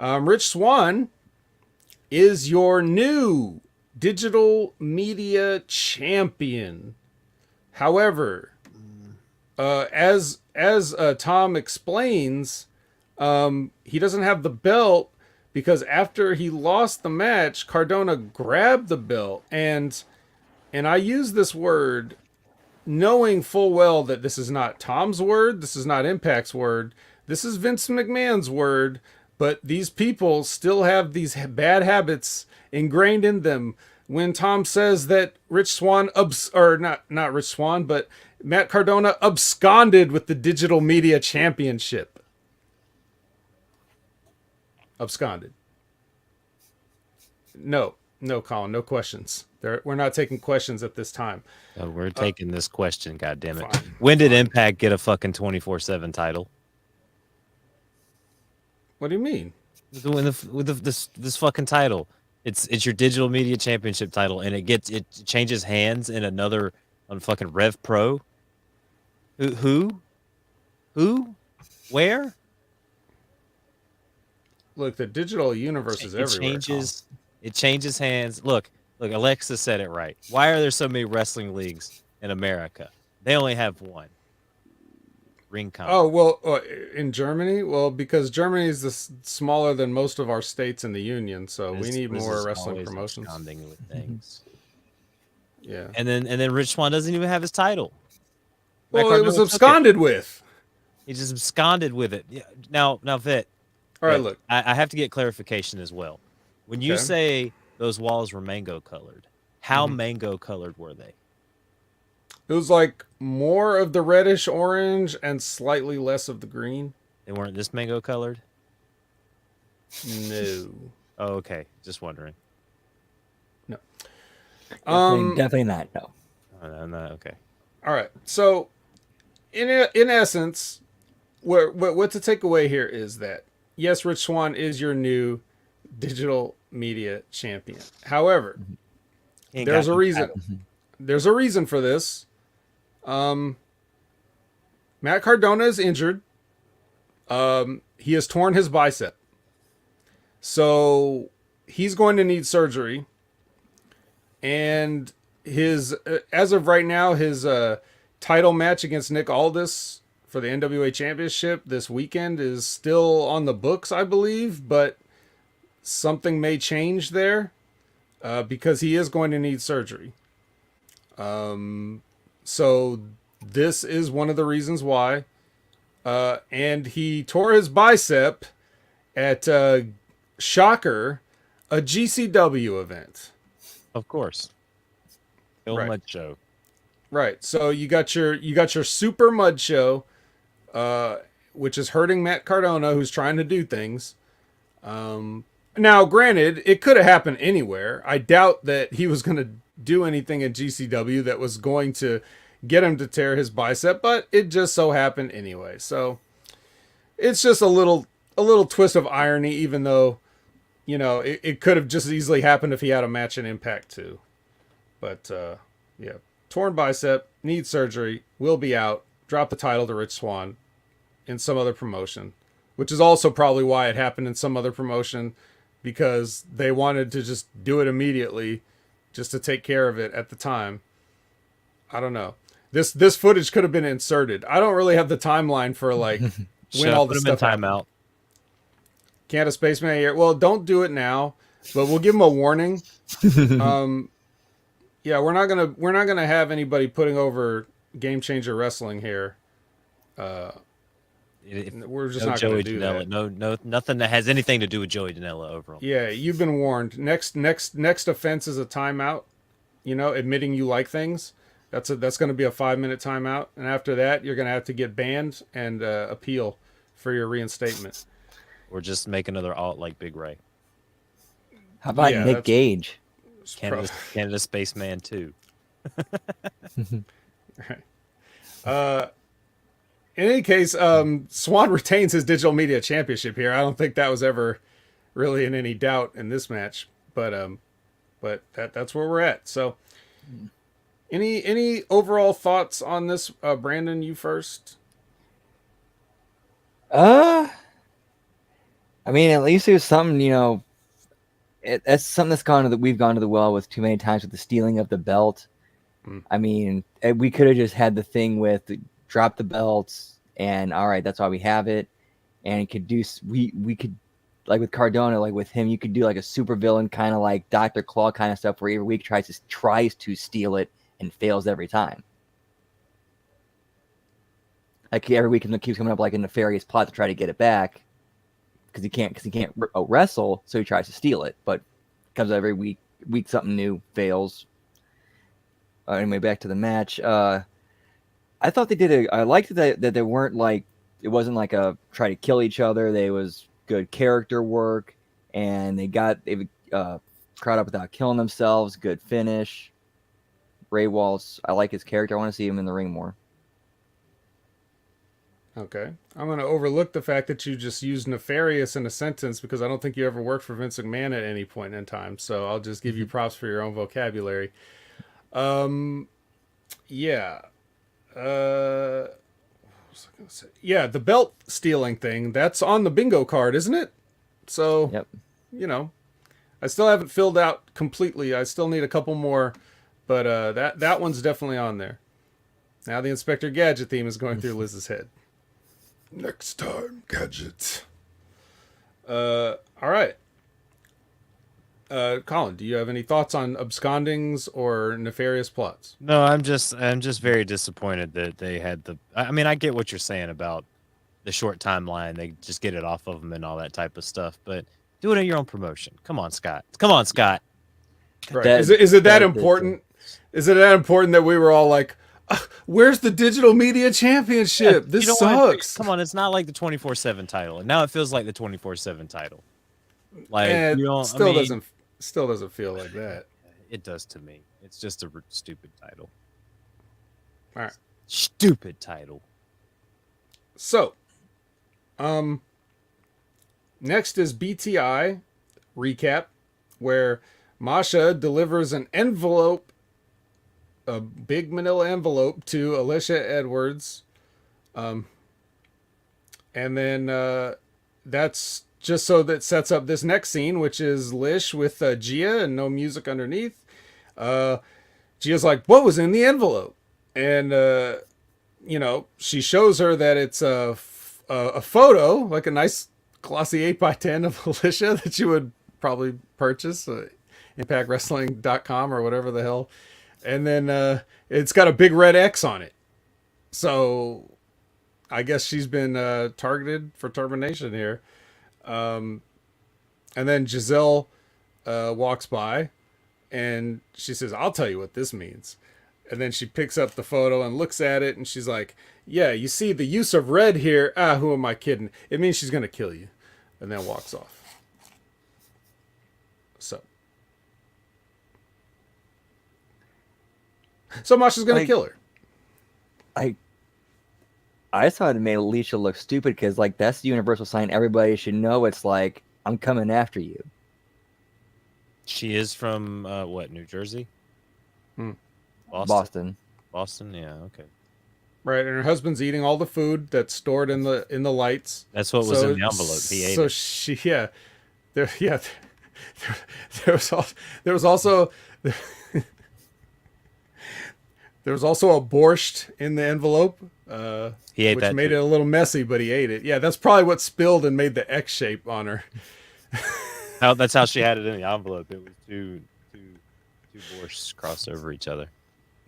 Rich Swann is your new digital media champion. However, as Tom explains, he doesn't have the belt because after he lost the match, Cardona grabbed the belt, and I use this word knowing full well that this is not Tom's word, this is not Impact's word, this is Vince McMahon's word, but these people still have these bad habits ingrained in them. When Tom says that Rich Swann, not Rich Swann, but Matt Cardona absconded with the Digital Media Championship. Absconded. No, Colin, no questions. We're not taking questions at this time. Oh, we're taking this question, goddammit. Fine, When did Impact get a fucking 24/7 title? What do you mean? With this fucking title. It's your digital media championship title, and it changes hands in another on fucking Rev Pro. Who? Where? Look, the digital universe is everywhere. It changes hands. Look, Alexa said it right. Why are there so many wrestling leagues in America? They only have one. Ringcom. Oh, well, in Germany? Well, because Germany is smaller than most of our states in the union, so we need more wrestling promotions. With things. Yeah. And then Rich Swann doesn't even have his title. Well, it was absconded with. He just absconded with it. Yeah. Now, Vet. All right, look. I have to get clarification as well. When you say those walls were mango colored, how mango colored were they? It was like more of the reddish orange and slightly less of the green. They weren't this mango colored? No. Oh, okay. Just wondering. No. Definitely not. No. No, okay. All right. So, in essence, what to take away here is that yes, Rich Swann is your new digital media champion. However, there's a reason. There's a reason for this. Matt Cardona is injured. He has torn his bicep. So he's going to need surgery. And as of right now, his title match against Nick Aldis for the NWA Championship this weekend is still on the books, I believe, but something may change there because he is going to need surgery. So this is one of the reasons why. And he tore his bicep at Shocker, a GCW event. Of course. Bill Mud Show. Right. So you got your Super Mud Show, which is hurting Matt Cardona, who's trying to do things. Now, granted, it could have happened anywhere. I doubt that he was going to do anything at GCW that was going to get him to tear his bicep, but it just so happened anyway. So it's just a little twist of irony, even though, it could have just easily happened if he had a match in Impact too. But yeah, torn bicep, needs surgery, will be out. Drop the title to Rich Swann in some other promotion. which is also probably why it happened in some other promotion, because they wanted to just do it immediately, just to take care of it at the time. I don't know. This footage could have been inserted. I don't really have the timeline for like when all Put this him in stuff happened. timeout. Can't a spaceman here? Well, don't do it now, but we'll give him a warning. Yeah, we're not gonna have anybody putting over Game Changer Wrestling here. We're just not gonna do that. No, nothing that has anything to do with Joey Janela over him. Yeah, you've been warned. Next offense is a timeout. You know, admitting you like things. That's going to be a 5-minute timeout, and after that, you're going to have to get banned and appeal for your reinstatement. Or just make another alt like Big Ray. How about Nick Gage? Canada Spaceman 2. Right. In any case, Swan retains his digital media championship here. I don't think that was ever really in any doubt in this match, but that's where we're at. So, any overall thoughts on this, Brandon? You first. I mean, at least there's something, you know. That's something that's we've gone to the well with too many times with the stealing of the belt. I mean, we could have just had the thing with drop the belts and all right, that's why we have it. And it could do, we could, like with Cardona, like with him, you could do like a super villain kind of like Dr. Claw kind of stuff where every week tries to steal it and fails every time. Like every week it keeps coming up like a nefarious plot to try to get it back because he can't wrestle, so he tries to steal it. But comes every week something new, fails. Anyway, back to the match. I thought they did I liked that they weren't like, it wasn't like a try to kill each other. They was good character work, and they crowd up without killing themselves. Good finish. Ray Waltz, I like his character. I want to see him in the ring more. Okay. I'm going to overlook the fact that you just used nefarious in a sentence because I don't think you ever worked for Vince McMahon at any point in time. So I'll just give you props for your own vocabulary. Yeah. What was I going to say? Yeah, the belt stealing thing, that's on the bingo card, isn't it? So, yep. You know, I still haven't filled out completely. I still need a couple more, but that one's definitely on there. Now the Inspector Gadget theme is going through Liz's head. Next time, Gadget. All right. Colin, do you have any thoughts on abscondings or nefarious plots? No, I'm just very disappointed that they had I mean, I get what you're saying about the short timeline. They just get it off of them and all that type of stuff, but do it in your own promotion. Come on, Scott. Right. Is it that important? Is it that important that we were all like, where's the digital media championship? Yeah, this sucks. Come on, it's not like the 24/7 title, and now it feels like the 24/7 title. Like still doesn't feel like that. It does to me. It's just a stupid title. All right, stupid title. So, next is BTI recap, where Masha delivers an envelope. A big manila envelope to Alicia Edwards. And then that's just so that sets up this next scene, which is Lish with Gia and no music underneath. Gia's like, what was in the envelope? And, she shows her that it's a photo, like a nice glossy 8x10 of Alicia that you would probably purchase at ImpactWrestling.com or whatever the hell. And then it's got a big red X on it. So I guess she's been targeted for termination here. And then Giselle walks by and she says, I'll tell you what this means. And then she picks up the photo and looks at it and she's like, yeah, you see the use of red here. Who am I kidding? It means she's going to kill you. And then walks off. So Masha's going to kill her. I thought it made Alicia look stupid because, like, that's the universal sign everybody should know. It's like, I'm coming after you. She is from, New Jersey? Boston. Boston? Yeah, okay. Right, and her husband's eating all the food that's stored in the lights. That's what was in the envelope. He ate it. She there yeah there was also there was also a borscht in the envelope. He ate which that made too. it a little messy, but he ate it. Yeah, that's probably what spilled and made the X shape on her. That's how she had it in the envelope. It was two borschts crossed over each other.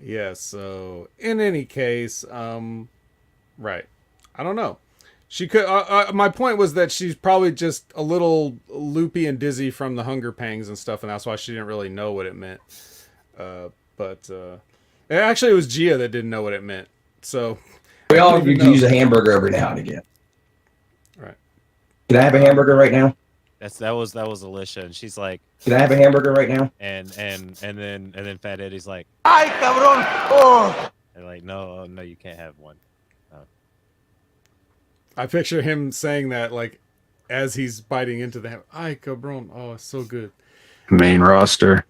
Yeah, so in any case, right. I don't know. She could. My point was that she's probably just a little loopy and dizzy from the hunger pangs and stuff, and that's why she didn't really know what it meant. Actually, it was Gia that didn't know what it meant. So We all could use a hamburger every now and again. right. Can I have a hamburger right now? That was Alicia, and she's like, Can I have a hamburger right now? and then Fat Eddie's like, ¡Ay, cabrón! ¡Oh! and like, no, you can't have one. I picture him saying that like as he's biting into the ham. Ay, cabrón! Oh, it's so good. Main roster.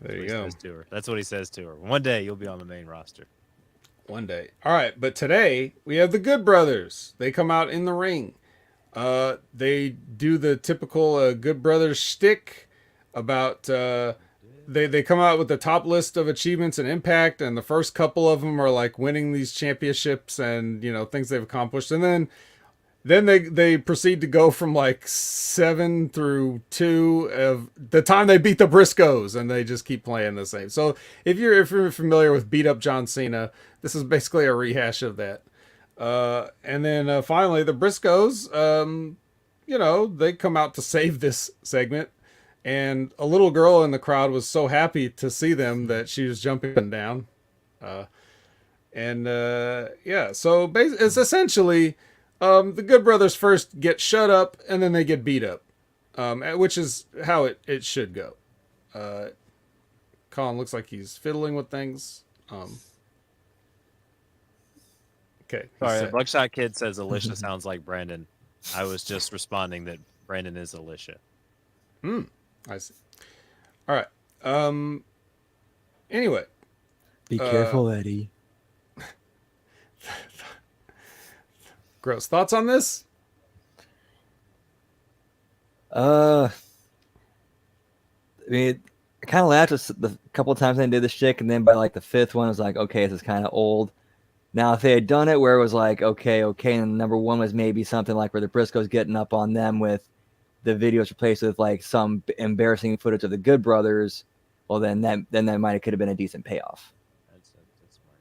There you That's what he go. says to her. That's what he says to her. One day you'll be on the main roster. One day. All right, but today we have the Good Brothers. They come out in the ring. They do the typical Good Brothers shtick about they come out with the top list of achievements and Impact, and the first couple of them are like winning these championships and things they've accomplished, and then they proceed to go from like 7 through 2 of the time they beat the Briscoes, and they just keep playing the same. So if you're familiar with Beat Up John Cena, this is basically a rehash of that. And then finally the Briscoes, they come out to save this segment, and a little girl in the crowd was so happy to see them that she was jumping up and down. So it's essentially the Good Brothers first get shut up and then they get beat up, which is how it should go. Colin looks like he's fiddling with things. Okay. Sorry, Buckshot Kid says Alicia sounds like Brandon. I was just responding that Brandon is Alicia. I see. All right. Anyway. Be careful, Eddie. Gross. Thoughts on this? I mean, I kind of laughed the couple times I did the shtick, and then by like the fifth one, I was like, okay, this is kind of old. Now, if they had done it where it was like, okay, and number one was maybe something like where the Briscoes getting up on them with the videos replaced with like some embarrassing footage of the Good Brothers, well, then that could have been a decent payoff. That's smart.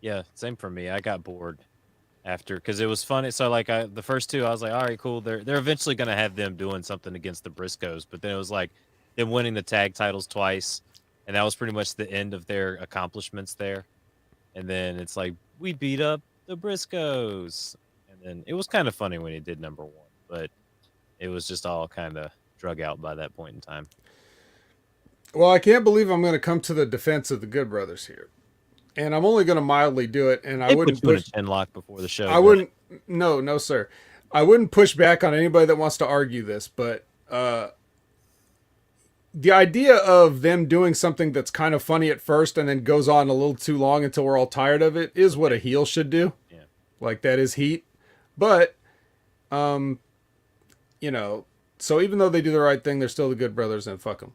Yeah, same for me. I got bored after because it was funny. So like the first two, I was like, all right, cool. They're eventually gonna have them doing something against the Briscoes, but then it was like them winning the tag titles twice, and that was pretty much the end of their accomplishments there. And then it's like we beat up the Briscoes, and then it was kind of funny when he did number one, but it was just all kind of drug out by that point in time. Well, I can't believe I'm going to come to the defense of the Good Brothers here, and I'm only going to mildly do it. And I wouldn't put push a chin lock before the show. I wouldn't. No, sir. I wouldn't push back on anybody that wants to argue this, but the idea of them doing something that's kind of funny at first and then goes on a little too long until we're all tired of it is what a heel should do. Yeah. Like that is heat. But, so even though they do the right thing, they're still the Good Brothers and fuck them.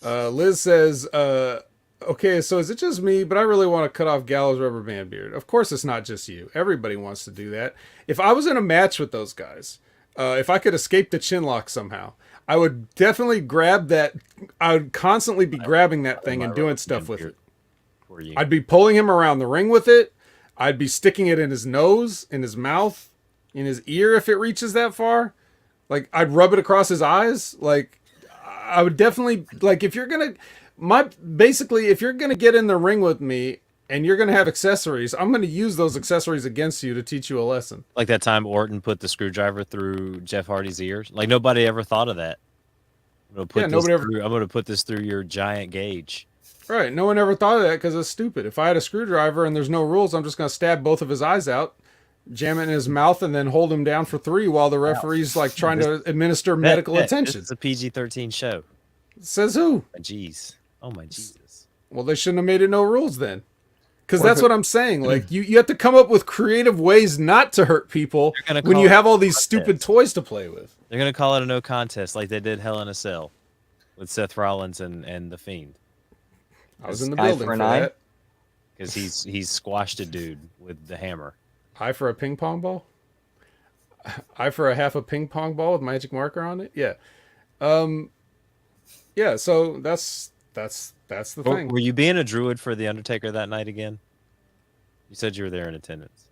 Liz says, okay, so is it just me, but I really want to cut off Gallows' rubber band beard. Of course it's not just you. Everybody wants to do that. If I was in a match with those guys, if I could escape the chin lock somehow, I would definitely grab that. I would constantly be grabbing that thing and doing stuff with it. I'd be pulling him around the ring with it. I'd be sticking it in his nose, in his mouth, in his ear if it reaches that far. Like, I'd rub it across his eyes. Like, I would definitely, like, if you're going to get in the ring with me and you're going to have accessories, I'm going to use those accessories against you to teach you a lesson. Like that time Orton put the screwdriver through Jeff Hardy's ears. Like nobody ever thought of that. I'm going to put this through your giant gauge. Right. No one ever thought of that because it's stupid. If I had a screwdriver and there's no rules, I'm just going to stab both of his eyes out, jam it in his mouth, and then hold him down for 3 while the referee's like trying to administer medical attention. It's a PG-13 show. Says who? Jeez. Oh my Jesus. Well, they shouldn't have made it no rules then. Because that's what I'm saying. Like you have to come up with creative ways not to hurt people They're gonna when call you it have all a these contest. stupid toys to play with. They're gonna call it a no contest, like they did Hell in a Cell with Seth Rollins and the Fiend, I was in the Eye building for for an eye? that. because he's squashed a dude with the hammer. Eye for a ping pong ball. Eye for a half a ping pong ball with magic marker on it. Yeah. Yeah. So that's the thing. Were you being a druid for the Undertaker that night again? You said you were there in attendance.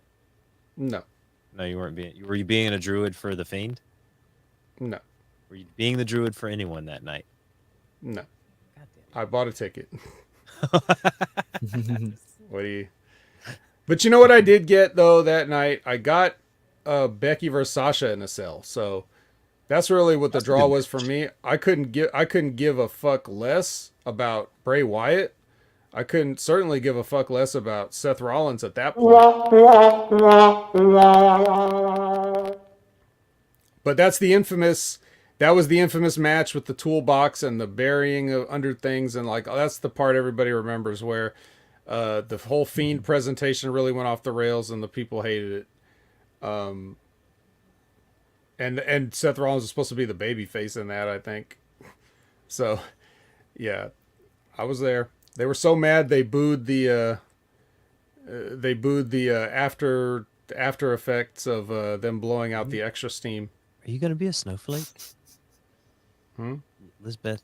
No. No, you weren't being. Were you being a druid for the Fiend? No. Were you being the druid for anyone that night? No. I bought a ticket. What do you? But you know what I did get though that night? I got Becky versus Sasha in a cell. So that's really what the draw was for me. I couldn't give a fuck less about Bray Wyatt. I couldn't certainly give a fuck less about Seth Rollins at that point. But that was the infamous match with the toolbox and the burying of under things, and like that's the part everybody remembers where the whole Fiend presentation really went off the rails and the people hated it. And Seth Rollins was supposed to be the baby face in that, I think. So, yeah, I was there. They were so mad they booed the after effects of them blowing out the extra steam. Are you gonna be a snowflake? Hmm? Elizabeth,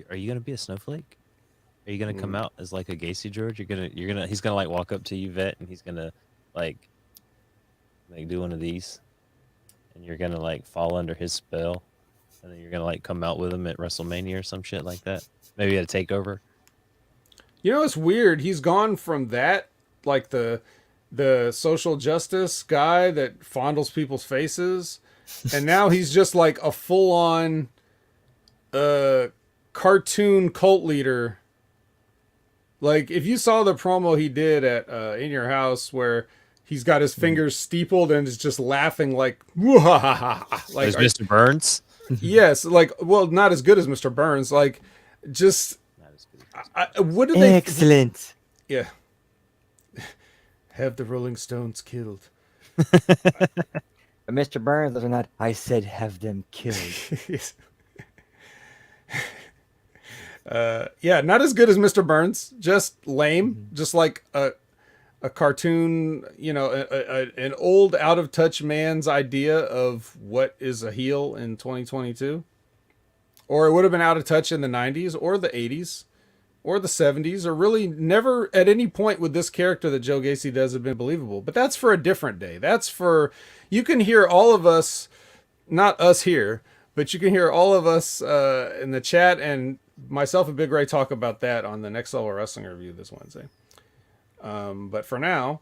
are you gonna be a snowflake? Are you gonna come out as like a Gacy George? He's gonna like walk up to you, Vet, and he's gonna like do one of these, and you're gonna like fall under his spell, and then you're gonna like come out with him at WrestleMania or some shit like that. Maybe at a takeover. You know, it's weird. He's gone from that, like the social justice guy that fondles people's faces, and now he's just like a full on cartoon cult leader. Like if you saw the promo he did at In Your House where he's got his fingers steepled and is just laughing like There's Mr. Burns. Yes, like well, not as good as Mr. Burns. Like just Not as good as what do they? Excellent. Yeah. Have the Rolling Stones killed. But Mr. Burns, those are not. I said have them killed. Yeah, not as good as Mr. Burns. Just lame. Just like a cartoon, you know, an old out of touch man's idea of what is a heel in 2022. Or it would have been out of touch in the 90s or the 80s or the 70s, or really never at any point would this character that Joe Gacy does have been believable. But that's for a different day. That's for, you can hear all of us, not us here, but you can hear all of us in the chat and myself and Big Ray talk about that on the Next Level Wrestling review this Wednesday. But for now,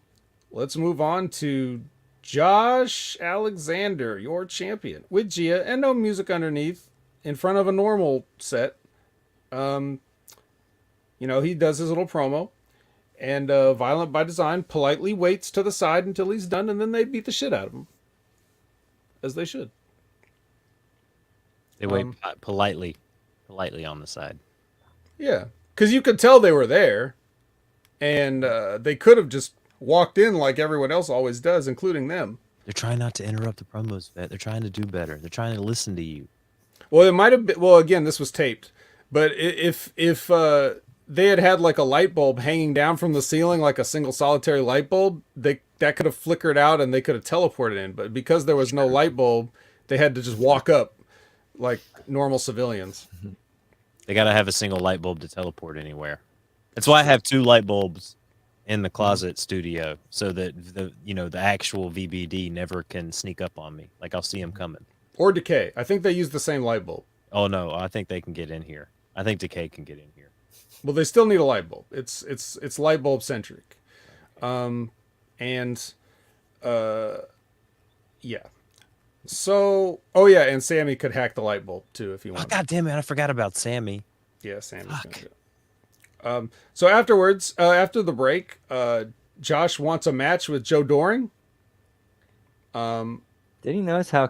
let's move on to Josh Alexander, your champion, with Gia and no music underneath in front of a normal set. You know, he does his little promo, and Violent by Design politely waits to the side until he's done, and then they beat the shit out of him. As they should. They wait politely on the side. Yeah, because you could tell they were there, and they could have just walked in like everyone else always does, including them. They're trying not to interrupt the promos, Vet. They're trying to do better. They're trying to listen to you. Well, it might have been. Well, again, this was taped, but if they had like a light bulb hanging down from the ceiling, like a single solitary light bulb, that could have flickered out and they could have teleported in. But because there was no light bulb, they had to just walk up like normal civilians. They got to have a single light bulb to teleport anywhere. That's why I have 2 light bulbs in the closet studio, so that the actual VBD never can sneak up on me. Like I'll see him coming. Or Decay. I think they use the same light bulb. Oh no, I think they can get in here. I think Decay can get in here. Well, they still need a light bulb. It's light bulb centric. Yeah. So, oh yeah, and Sammy could hack the light bulb too if you Oh, want. God damn it, I forgot about Sammy. Yeah, Sammy's gonna do it. So afterwards, after the break, Josh wants a match with Joe Doring. Did you notice how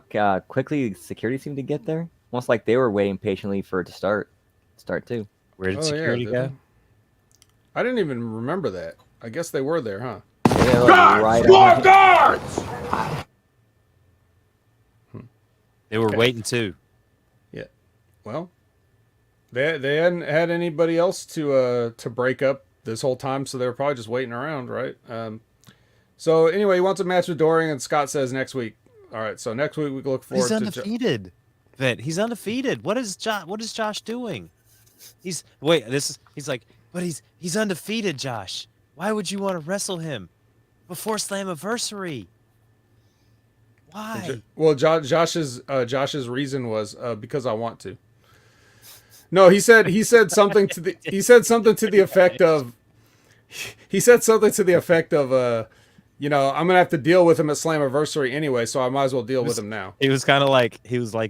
quickly security seemed to get there? Almost like they were waiting patiently for it to start too. Where did Oh, security yeah, go? I didn't even remember that. I guess they were there, huh? They were, like, right on- guards! They were waiting too. Yeah. Well, they hadn't had anybody else to break up this whole time, so they were probably just waiting around, right? So anyway, he wants a match with Dorian, and Scott says next week. All right, so next week we can look forward He's to. undefeated. Vet, he's undefeated. What is Josh doing? He's like, but he's undefeated, Josh. Why would you want to wrestle him before Slammiversary? Why? Well, Josh's reason was because I want to. No, he said something to the effect of you know, I'm gonna have to deal with him at Slammiversary anyway, so I might as well deal with him now. He was kind of like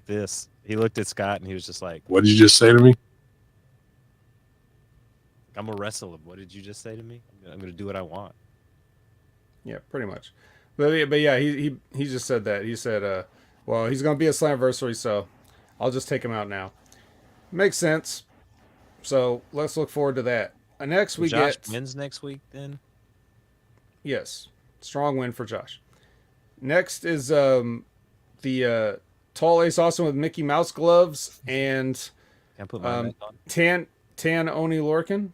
this. He looked at Scott and he was just like, What did you just say to me? "I'm gonna wrestle him." What did you just say to me? I'm gonna do what I want. Yeah, pretty much. But yeah, he just said that. He said, well, he's gonna be at Slammiversary, so I'll just take him out now. Makes sense. So let's look forward to that. Next we Josh get wins next week then. yes, strong win for Josh. Next is the tall Ace Austin with Mickey Mouse gloves and Can I put my mic on? Tan Oni Lorcan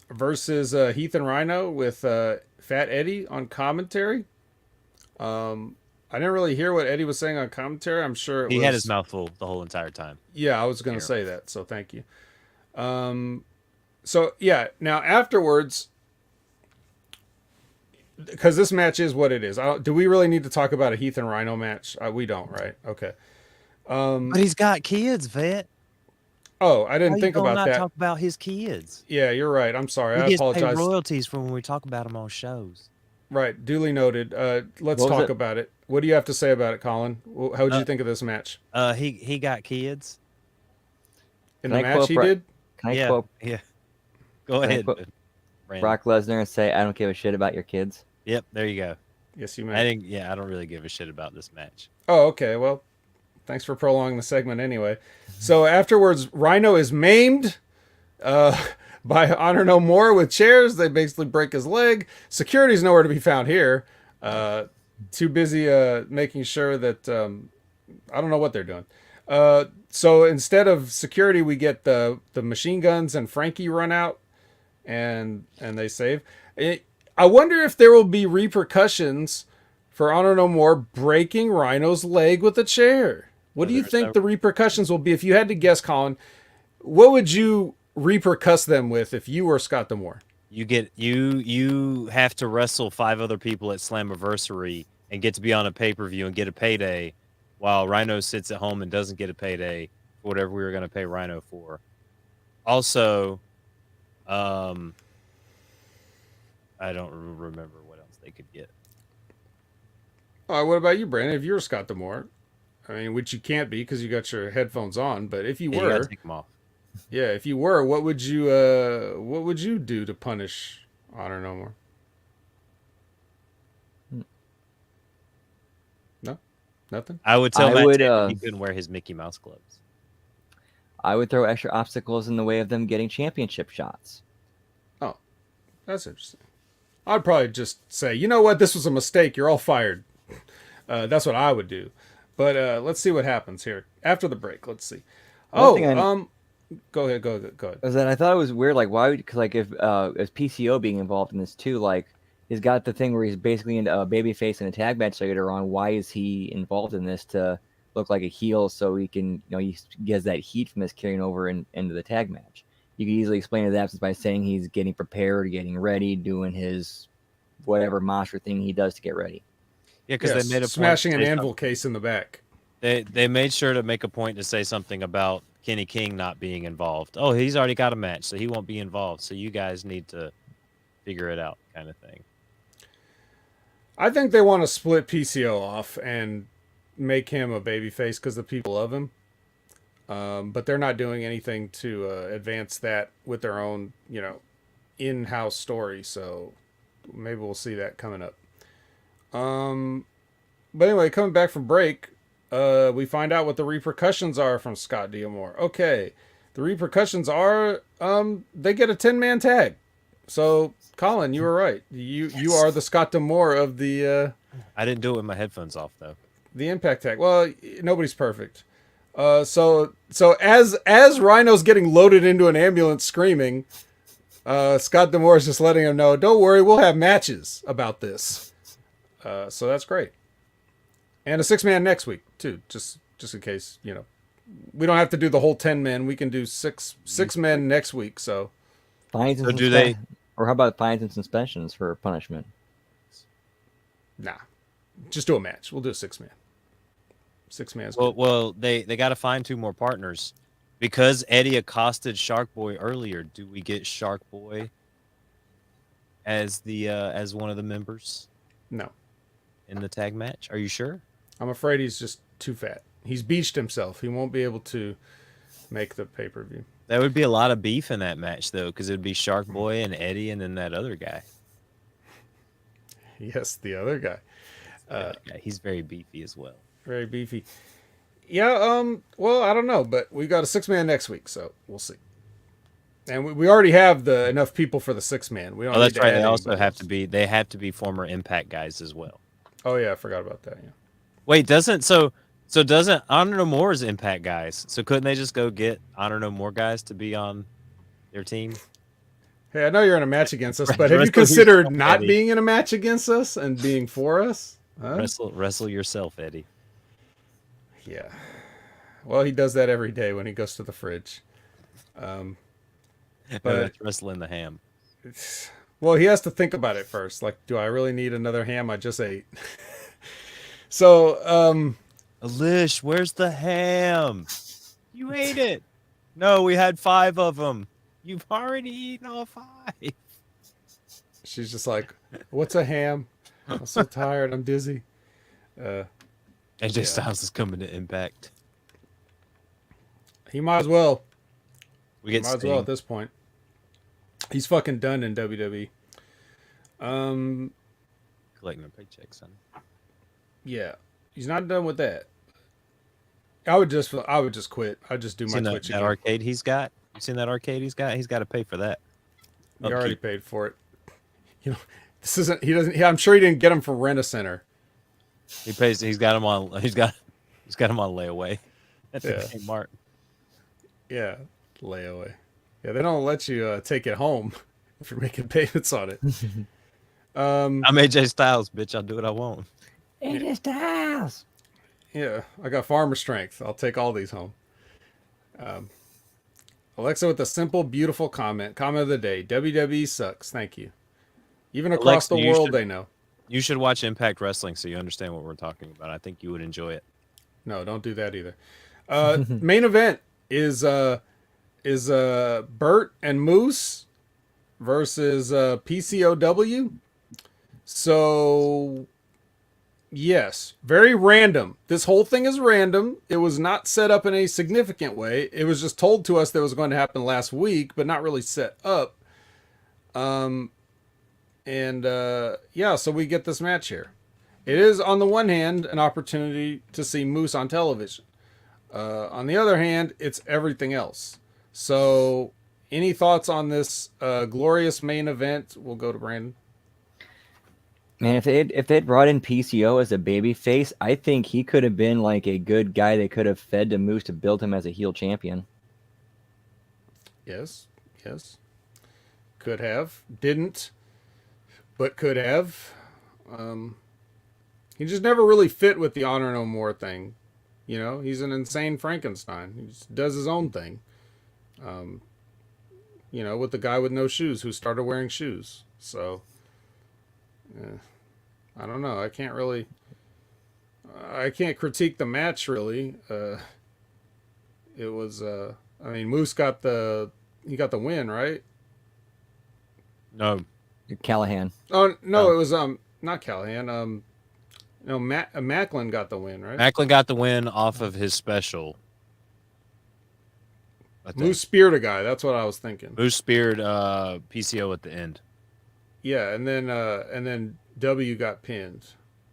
versus Heath and Rhino with Fat Eddie on commentary. I didn't really hear what Eddie was saying on commentary. I'm sure He had his mouth full the whole entire time. Yeah, I was going to say that, so thank you. So yeah, now afterwards, because this match is what it is. Do we really need to talk about a Heath and Rhino match? We don't, right? Okay. But he's got kids, Vet. Oh, I didn't think about not that. Talk about his kids. Yeah, you're right. I'm sorry. He I gets paid apologize. royalties for when we talk about him on shows. Right, duly noted. Let's What was talk it? about it. What do you have to say about it, Colin? How did you think of this match? He got kids. In Can the I match quote he Bro- did? Can I Yeah, quote yeah. Go Can I ahead, quote Brandon. Brock Lesnar and say, "I don't give a shit about your kids"? Yep, there you go. Yes, you may. I don't really give a shit about this match. Oh, okay. Well, thanks for prolonging the segment anyway. So afterwards, Rhino is maimed by Honor No More with chairs. They basically break his leg. Security's nowhere to be found here. Too busy making sure that I don't know what they're doing. So instead of security, we get the machine guns and Frankie run out, and they save. I wonder if there will be repercussions for Honor No More breaking Rhino's leg with a chair. What do you think the repercussions will be? If you had to guess, Colin, what would you repercuss them with if you were Scott D'Amore? You have to wrestle 5 other people at Slammiversary and get to be on a pay-per-view and get a payday, while Rhino sits at home and doesn't get a payday for whatever we were going to pay Rhino for. Also, I don't remember what else they could get. What about you, Brandon? If you were Scott D'Amore, I mean, which you can't be because you got your headphones on, but if you Yeah, you were, gotta take them off. yeah, if you were, what would you do to punish Honor No More? No, nothing. I would tell I Matt would, Taven he couldn't wear his Mickey Mouse gloves. I would throw extra obstacles in the way of them getting championship shots. Oh, that's interesting. I'd probably just say, you know what, this was a mistake. You're all fired. That's what I would do. But let's see what happens here after the break. Let's see. One thing Go ahead. Was that I thought it was weird, like why? Because like if PCO being involved in this too, like he's got the thing where he's basically in a babyface and a tag match later on. Why is he involved in this to look like a heel so he can, he gets that heat from this carrying over into the tag match? You could easily explain his absence by saying he's getting prepared, getting ready, doing his whatever monster thing he does to get ready. Yeah, because they made a point smashing to an say anvil case in the back. They made sure to make a point to say something about Kenny King not being involved. Oh, he's already got a match, so he won't be involved. So you guys need to figure it out, kind of thing. I think they want to split PCO off and make him a babyface because the people love him. But they're not doing anything to advance that with their own, in-house story. So maybe we'll see that coming up. But anyway, coming back from break, we find out what the repercussions are from Scott D'Amore. Okay, the repercussions are they get a 10-man tag. So, Colin, you were right. You are the Scott D'Amore of the I didn't do it with my headphones off though. Impact Tag. Well, nobody's perfect. So as Rhino's getting loaded into an ambulance screaming, Scott D'Amore is just letting him know, don't worry, we'll have matches about this. So that's great. And a 6-man next week too, just in case, we don't have to do the whole 10 men. We can do six men next week. So Fines and So do they- or how about fines and suspensions for punishment? nah, just do a match. We'll do a 6-man. 6-man's Well, they got to find 2 more partners because Eddie accosted Shark Boy earlier. Do we get Shark Boy as the as one of the members No, in the tag match? Are you sure? I'm afraid he's just too fat. He's beached himself. He won't be able to make the pay-per-view. That would be a lot of beef in that match though, because it would be Shark Boy and Eddie, and then that other guy. Yes, the other guy. Yeah, he's very beefy as well. Very beefy. Yeah, well, I don't know, but we got a 6-man next week, so we'll see. And we already have enough people for the 6-man. We don't Oh, that's need to right. add They also anybody have else. to be. They have to be former Impact guys as well. Oh yeah, I forgot about that. Yeah. Wait, doesn't Honor No More's Impact guys? So couldn't they just go get Honor No More guys to be on their team? Hey, I know you're in a match against us, Right, but have you wrestle considered yourself, not Eddie. being in a match against us and being for us? Huh? Wrestle yourself, Eddie. Yeah. Well, he does that every day when he goes to the fridge. But But that's wrestling the ham. well, he has to think about it first. Like, do I really need another ham I just ate? So, Alish, where's the ham? You ate it. No, we had 5 of them. You've already eaten all 5. she's just like, "What's a ham? I'm so tired. I'm dizzy." AJ Styles is coming to Impact. He might as well. We get Might as Sting. well at this point. He's fucking done in WWE. Collecting a paycheck, son. Yeah, he's not done with that. I would just quit. I'd just do my Seen Twitch that again. arcade he's got? You seen that arcade he's got? He's got to pay for that. He already Upkeep. paid for it. This isn't. He doesn't. I'm sure he didn't get him from Rent a Center. He pays. He's got him on. He's got him on layaway at the Yeah. Kmart. Yeah, layaway. Yeah, they don't let you take it home if you're making payments on it. I'm AJ Styles, bitch. I'll do what I want. AJ Styles. Yeah, I got farmer strength. I'll take all these home. Alexa with a simple, beautiful comment. Comment of the day. WWE sucks. Thank you. Even across Alexa, the you world, should- they know. You should watch Impact Wrestling so you understand what we're talking about. I think you would enjoy it. No, don't do that either. Main event is Bert and Moose versus PCOW. So yes, very random. This whole thing is random. It was not set up in a significant way. It was just told to us that it was going to happen last week, but not really set up. So we get this match here. It is, on the one hand, an opportunity to see Moose on television. On the other hand, it's everything else. So, any thoughts on this glorious main event? We'll go to Brandon. Man, if they'd brought in PCO as a baby face, I think he could have been like a good guy they could have fed to Moose to build him as a heel champion. Yes. Could have. Didn't. But could have. He just never really fit with the Honor No More thing. You know, he's an insane Frankenstein. He just does his own thing. With the guy with no shoes who started wearing shoes. So, I don't know. I can't critique the match really. It was, Moose got the win, right? No, Callahan. Oh no, Oh. it was not Callahan. Macklin got the win, right? Macklin got the win off of his special. I think. Moose speared a guy. That's what I was thinking. Moose speared PCO at the end. Yeah, and then W got pinned.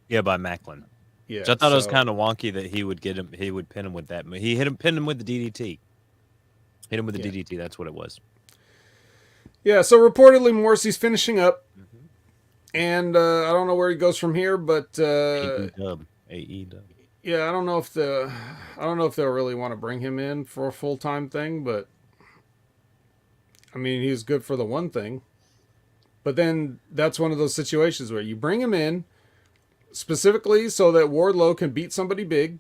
Yeah, by Macklin. Yeah, Which I thought it was kind of wonky that he would get him. He would pin him with that. Pinned him with the DDT. Hit him with the Yeah. DDT. That's what it was. Yeah, so reportedly Morrissey's finishing up, and I don't know where he goes from here, but AE dub. yeah, I don't know if they'll really want to bring him in for a full-time thing, but I mean, he's good for the one thing. But then that's one of those situations where you bring him in specifically so that Wardlow can beat somebody big,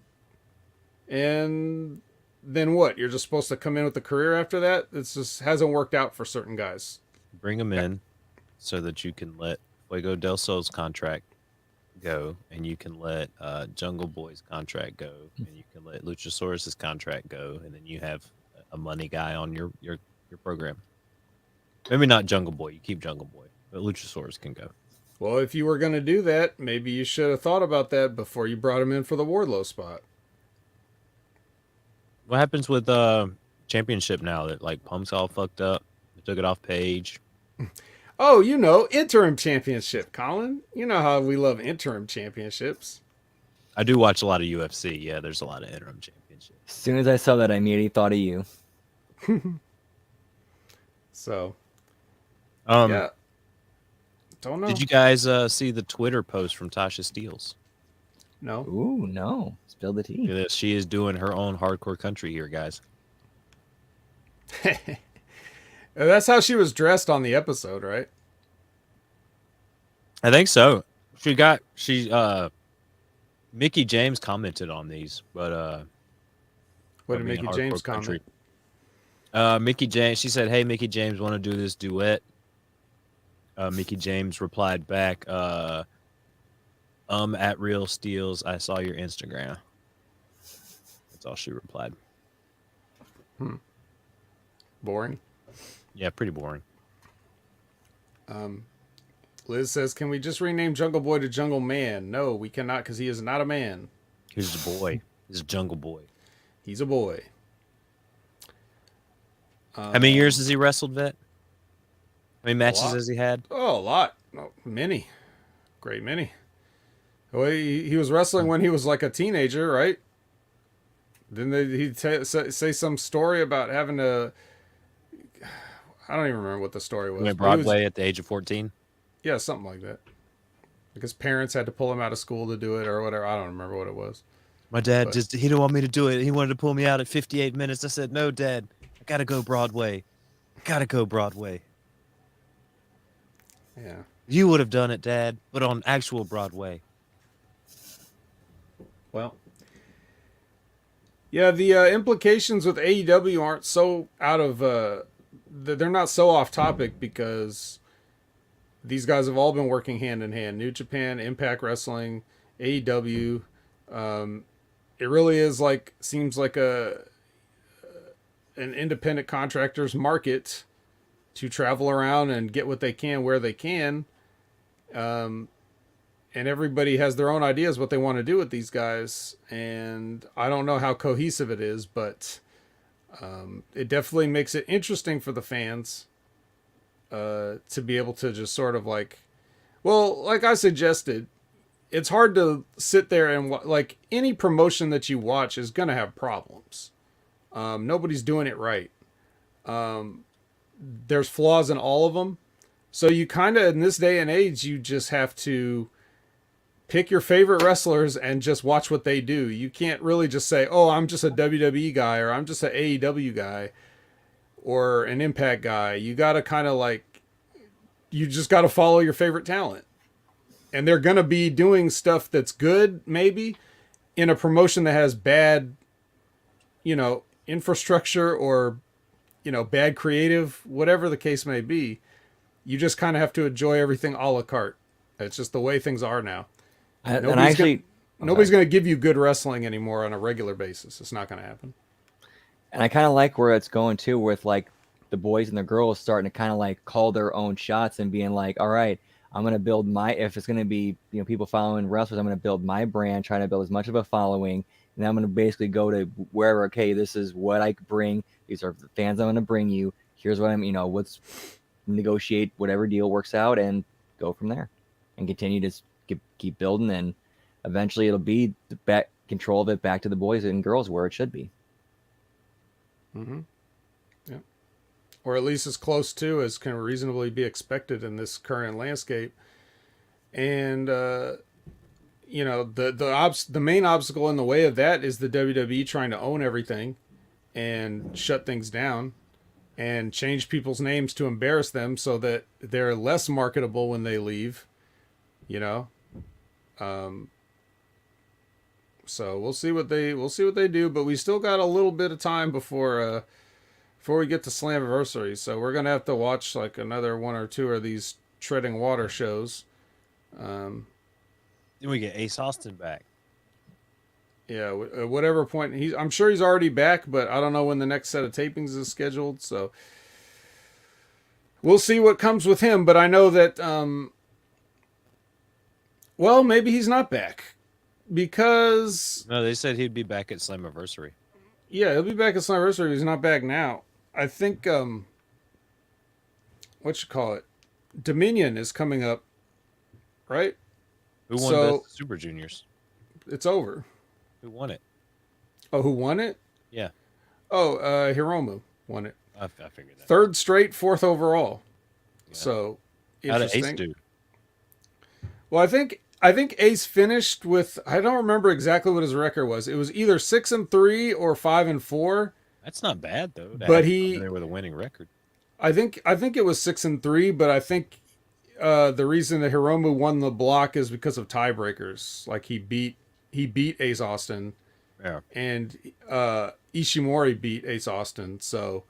and then what? You're just supposed to come in with a career after that? It just hasn't worked out for certain guys. Bring him in so that you can let Fuego del Sol's contract go, and you can let Jungle Boy's contract go, and you can let Luchasaurus's contract go, and then you have a money guy on your program. Maybe not Jungle Boy. You keep Jungle Boy, but Luchasaurus can go. Well, if you were going to do that, maybe you should have thought about that before you brought him in for the Wardlow spot. What happens with championship now that like Punk's all fucked up? They took it off Page. Oh, interim championship, Colin. You know how we love interim championships. I do watch a lot of UFC. Yeah, there's a lot of interim championships. As soon as I saw that, I immediately thought of you. So, Um, yeah. Don't know. Did you guys see the Twitter post from Tasha Steeles? No. Ooh, no. Spill the tea. Look at this. She is doing her own hardcore country here, guys. That's how she was dressed on the episode, right? I think so. Mickey James commented on these, but What did Mickey James comment? Mickey James, she said, "Hey, Mickey James, want to do this duet?" Mickey James replied back, at Real Steels, I saw your Instagram. That's all she replied. Boring. Yeah, pretty boring. Liz says, "Can we just rename Jungle Boy to Jungle Man?" No, we cannot, because he is not a man. He's a boy. He's a jungle boy. He's a boy. How many years has he wrestled, Vet? How many matches lot. has he had? Oh, a lot. Oh, many. Great many. Well, he was wrestling when he was like a teenager, right? Didn't he say some story about having to... I don't even remember what the story was. He went but he Broadway at the age of 14? Yeah, something like that. Because parents had to pull him out of school to do it or whatever. I don't remember what it was. My dad he didn't want me to do it. He wanted to pull me out at 58 minutes. I said, "No, Dad, I gotta go Broadway. Yeah. You would have done it, Dad, but on actual Broadway." Well. Yeah, the implications with AEW aren't so out of... they're not so off topic because these guys have all been working hand in hand. New Japan, Impact Wrestling, AEW. It really is seems like an independent contractor's market to travel around and get what they can where they can. And everybody has their own ideas what they want to do with these guys. And I don't know how cohesive it is, but it definitely makes it interesting for the fans to be able to just sort of like I suggested, it's hard to sit there and any promotion that you watch is going to have problems. Nobody's doing it right. There's flaws in all of them. So you kind of, in this day and age, you just have to pick your favorite wrestlers and just watch what they do. You can't really just say, "Oh, I'm just a WWE guy," or "I'm just an AEW guy," or an Impact guy. You got to kind of you just got to follow your favorite talent. And they're going to be doing stuff that's good, maybe, in a promotion that has bad, infrastructure or, bad creative, whatever the case may be. You just kind of have to enjoy everything a la carte. It's just the way things are now. Nobody's going to give you good wrestling anymore on a regular basis. It's not going to happen. And I kind of like where it's going too, with the boys and the girls starting to kind of call their own shots and being like, all right, I'm going to build if it's going to be, people following wrestlers, I'm going to build my brand, trying to build as much of a following. And I'm going to basically go to wherever, okay, this is what I bring. These are the fans I'm going to bring you. Here's what let's negotiate whatever deal works out and go from there and continue to keep building. And eventually it'll be the back control of it back to the boys and girls where it should be. Mm-hmm. Yeah. or at least as close to as can reasonably be expected in this current landscape. And you know, the main obstacle in the way of that is the WWE trying to own everything and shut things down and change people's names to embarrass them so that they're less marketable when they leave, you know. So we'll see what they do, but we still got a little bit of time before we get to Slammiversary. So we're gonna have to watch like another one or two of these treading water shows. Then we get Ace Austin back. Yeah, whatever point I'm sure he's already back, but I don't know when the next set of tapings is scheduled. So we'll see what comes with him. But I know that, well, maybe he's not back because No, they said he'd be back at Slammiversary. yeah, he'll be back at Slammiversary. He's not back now. I think what you call it, Dominion is coming up, right? Who won So- Best Super Juniors? It's over. Who won it? Oh, who won it? Yeah, Oh, Hiromu won it. I figured that. Third straight, fourth overall. Yeah. So How did Ace interesting. do? Well, I think Ace finished with, I don't remember exactly what his record was. It was either 6-3 or 5-4. That's not bad though. to But have he- somebody there with a winning record. I think it was 6-3, but I think the reason that Hiromu won the block is because of tiebreakers. Like he beat Ace Austin, Yeah. and Ishimori beat Ace Austin. So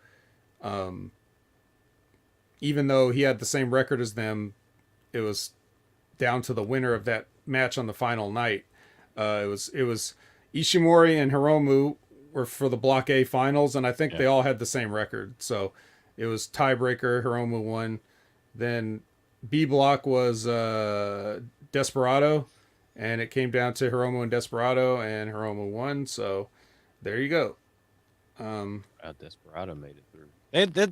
even though he had the same record as them, it was down to the winner of that match on the final night. It was Ishimori and Hiromu were for the Block A finals, and I think they all had the same record. So it was tiebreaker. Hiromu won. Then B block was Desperado, and it came down to Hiromu and Desperado, and Hiromu won. So there you go. Desperado made it through.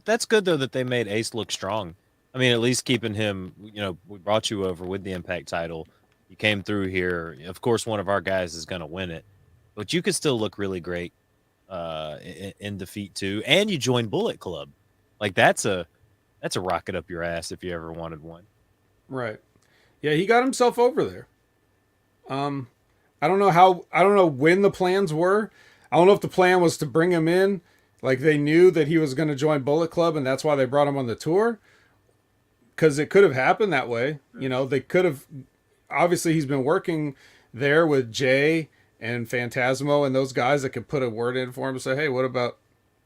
That's good though that they made Ace look strong. I mean, at least keeping him. You know, we brought you over with the Impact title. You came through here. Of course, one of our guys is going to win it, but you could still look really great in defeat too. And you joined Bullet Club. Like that's a rocket up your ass if you ever wanted one. Right. Yeah, he got himself over there. I don't know when the plans were. I don't know if the plan was to bring him in, like they knew that he was going to join Bullet Club and that's why they brought him on the tour. Cuz it could have happened that way. You know, they could have, obviously he's been working there with Jay and Phantasmo and those guys that could put a word in for him and say, "Hey, what about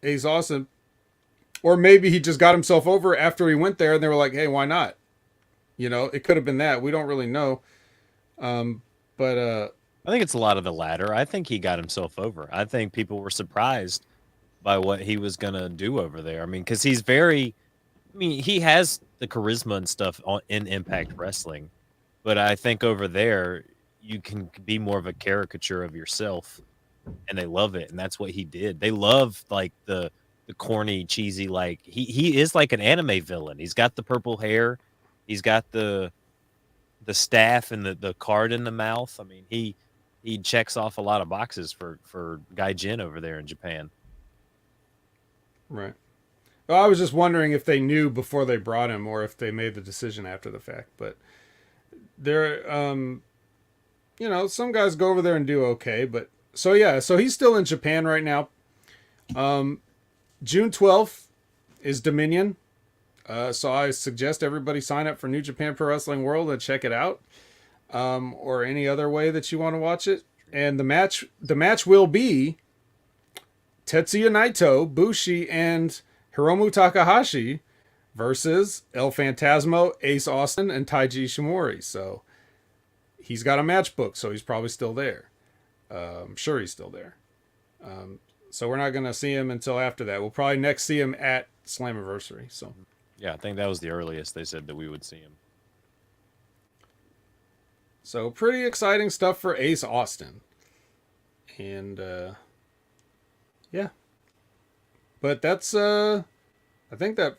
Ace Austin?" Or maybe he just got himself over after he went there and they were like, "Hey, why not?" You know, it could have been that. We don't really know. But I think it's a lot of the latter. I think he got himself over. I think people were surprised by what he was going to do over there. I mean, because he's very, I mean, he has the charisma and stuff in Impact Wrestling. But I think over there, you can be more of a caricature of yourself. And they love it. And that's what he did. They love like the corny, cheesy, like he is like an anime villain. He's got the purple hair. He's got the staff and the card in the mouth. I mean, he checks off a lot of boxes for Gaijin over there in Japan. right. Well, I was just wondering if they knew before they brought him or if they made the decision after the fact. But there, you know, some guys go over there and do okay. But so yeah, so he's still in Japan right now. June 12th is Dominion. So I suggest everybody sign up for New Japan Pro Wrestling World and check it out. Or any other way that you want to watch it. And the match will be Tetsuya Naito, Bushi, and Hiromu Takahashi versus El Phantasmo, Ace Austin, and Taiji Ishimori. So he's got a match book, so he's probably still there. I'm sure he's still there. So we're not going to see him until after that. We'll probably next see him at Slammiversary. So Yeah, I think that was the earliest they said that we would see him. So pretty exciting stuff for Ace Austin. And yeah. But that's I think that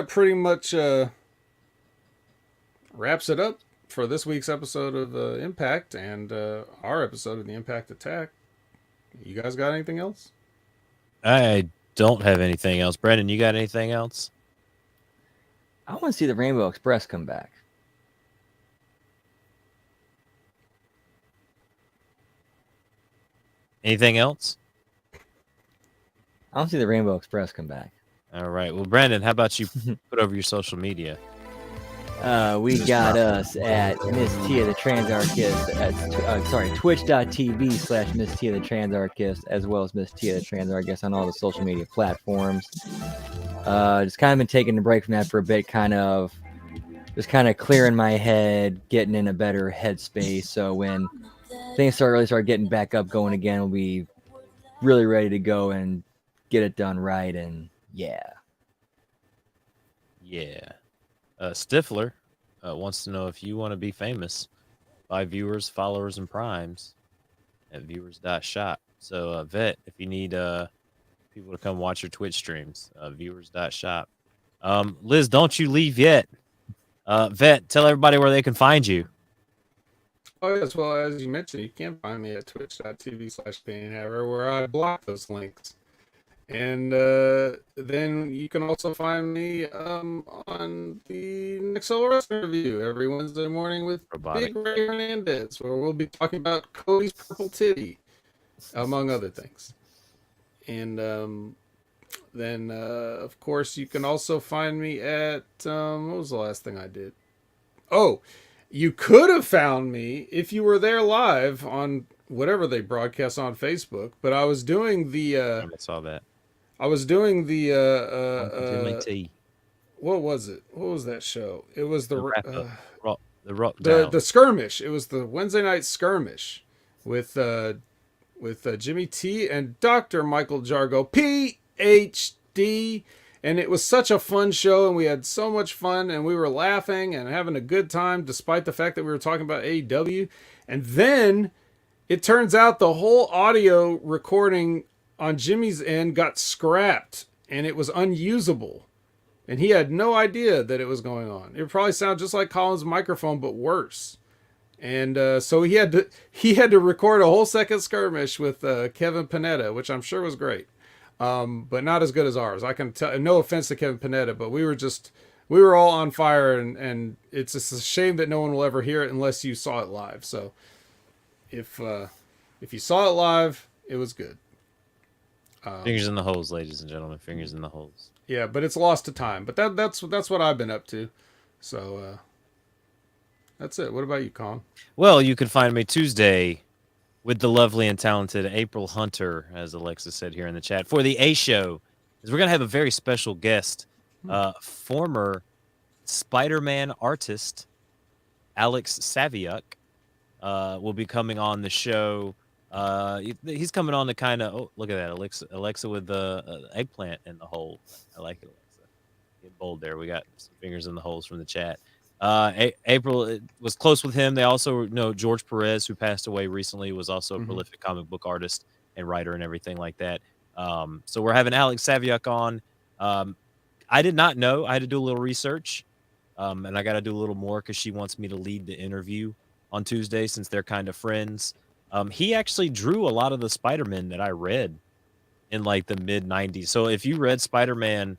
pretty much wraps it up for this week's episode of Impact and our episode of the Impact Attack. You guys got anything else? I don't have anything else. Brandon, you got anything else? I want to see the Rainbow Express come back. Anything else? I want to see the Rainbow Express come back. All right. Well, Brandon, how about you put over your social media? We got us at Miss Tia the Transarchist at twitch.tv/Miss Tia the Transarchist, as well as Miss Tia the Transarchist on all the social media platforms. Just kind of been taking a break from that for a bit, just kind of clearing my head, getting in a better headspace. So when things really start getting back up going again, we'll be really ready to go and get it done right. And yeah. Stifler wants to know if you want to be famous by viewers, followers, and primes at viewers.shop. So, Vet, if you need people to come watch your Twitch streams, viewers.shop. Liz, don't you leave yet. Vet, tell everybody where they can find you. Oh, yes. Well, as you mentioned, you can find me at twitch.tv/PainHaver, where I block those links. And then you can also find me on the Next Level Wrestling Review every Wednesday morning with Robotic. Big Ray Hernandez, where we'll be talking about Cody's Purple Titty, among other things. And then, of course, you can also find me at, what was the last thing I did? Oh, you could have found me if you were there live on whatever they broadcast on Facebook, but I was doing the... I saw that. I was doing the what was it? What was that show? It was the the skirmish. It was the Wednesday night skirmish with Jimmy T and Dr. Michael Jargo, PhD, and it was such a fun show, and we had so much fun, and we were laughing and having a good time, despite the fact that we were talking about AEW. And then it turns out the whole audio recording on Jimmy's end got scrapped and it was unusable, and he had no idea that it was going on. It would probably sound just like Colin's microphone, but worse. And so he had to record a whole second skirmish with Kevin Panetta, which I'm sure was great, but not as good as ours. I can tell. No offense to Kevin Panetta, but we were all on fire, and it's just a shame that no one will ever hear it unless you saw it live. So if you saw it live, it was good. Fingers in the holes, ladies and gentlemen. Fingers in the holes. Yeah, but it's lost to time. But that's what I've been up to. So that's it. What about you, Colin? Well, you can find me Tuesday with the lovely and talented April Hunter, as Alexa said here in the chat, for the A Show. Because we're going to have a very special guest, former Spider-Man artist Alex Saviuk will be coming on the show. He's coming on to kind of, oh, look at that, Alexa with the eggplant in the hole. I like it, Alexa. Get bold there. We got some fingers in the holes from the chat. April was close with him. They also know George Perez, who passed away recently, was also a prolific comic book artist and writer and everything like that. So we're having Alex Saviuk on. I did not know. I had to do a little research, and I got to do a little more because she wants me to lead the interview on Tuesday since they're kind of friends. He actually drew a lot of the Spider-Man that I read in like the mid 90s. So if you read Spider-Man,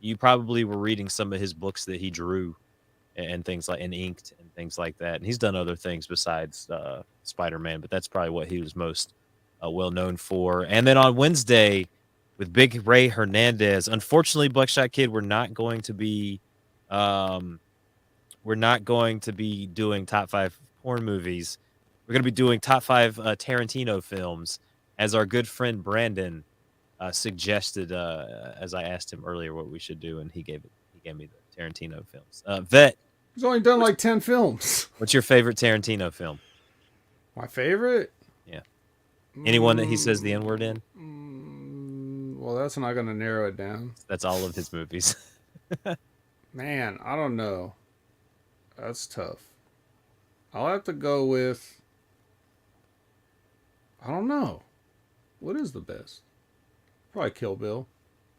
you probably were reading some of his books that he drew and things like, and inked and things like that. And he's done other things besides Spider-Man, but that's probably what he was most well known for. And then on Wednesday with Big Ray Hernandez, unfortunately, Buckshot Kid, we're not going to be doing top 5 porn movies. We're going to be doing top 5 Tarantino films, as our good friend Brandon suggested as I asked him earlier what we should do, and he gave me the Tarantino films. Vet, he's only done like 10 films. What's your favorite Tarantino film? My favorite? Yeah. Anyone that he says the N-word in? Well, that's not going to narrow it down. That's all of his movies. Man, I don't know. That's tough. I'll have to go with... I don't know. What is the best? Probably Kill Bill.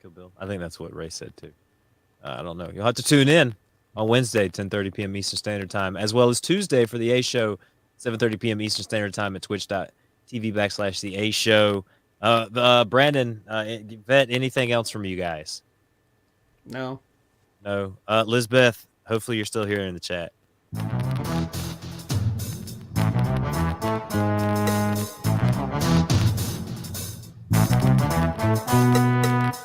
Kill Bill. I think that's what Ray said too. I don't know. You'll have to tune in on Wednesday, 10:30 p.m. Eastern Standard Time, as well as Tuesday for the A Show, 7:30 p.m. Eastern Standard Time at twitch.tv/the A Show. Brandon, Vet, anything else from you guys? No. No. Lizbeth, hopefully you're still here in the chat.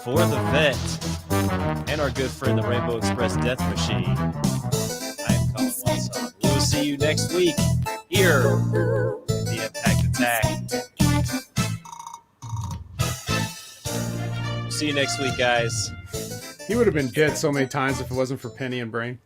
For the Vet and our good friend, the Rainbow Express Death Machine, I am Colin Watson. We will see you next week here at the Impact Attack. See you next week, guys. He would have been dead so many times if it wasn't for Penny and Brain.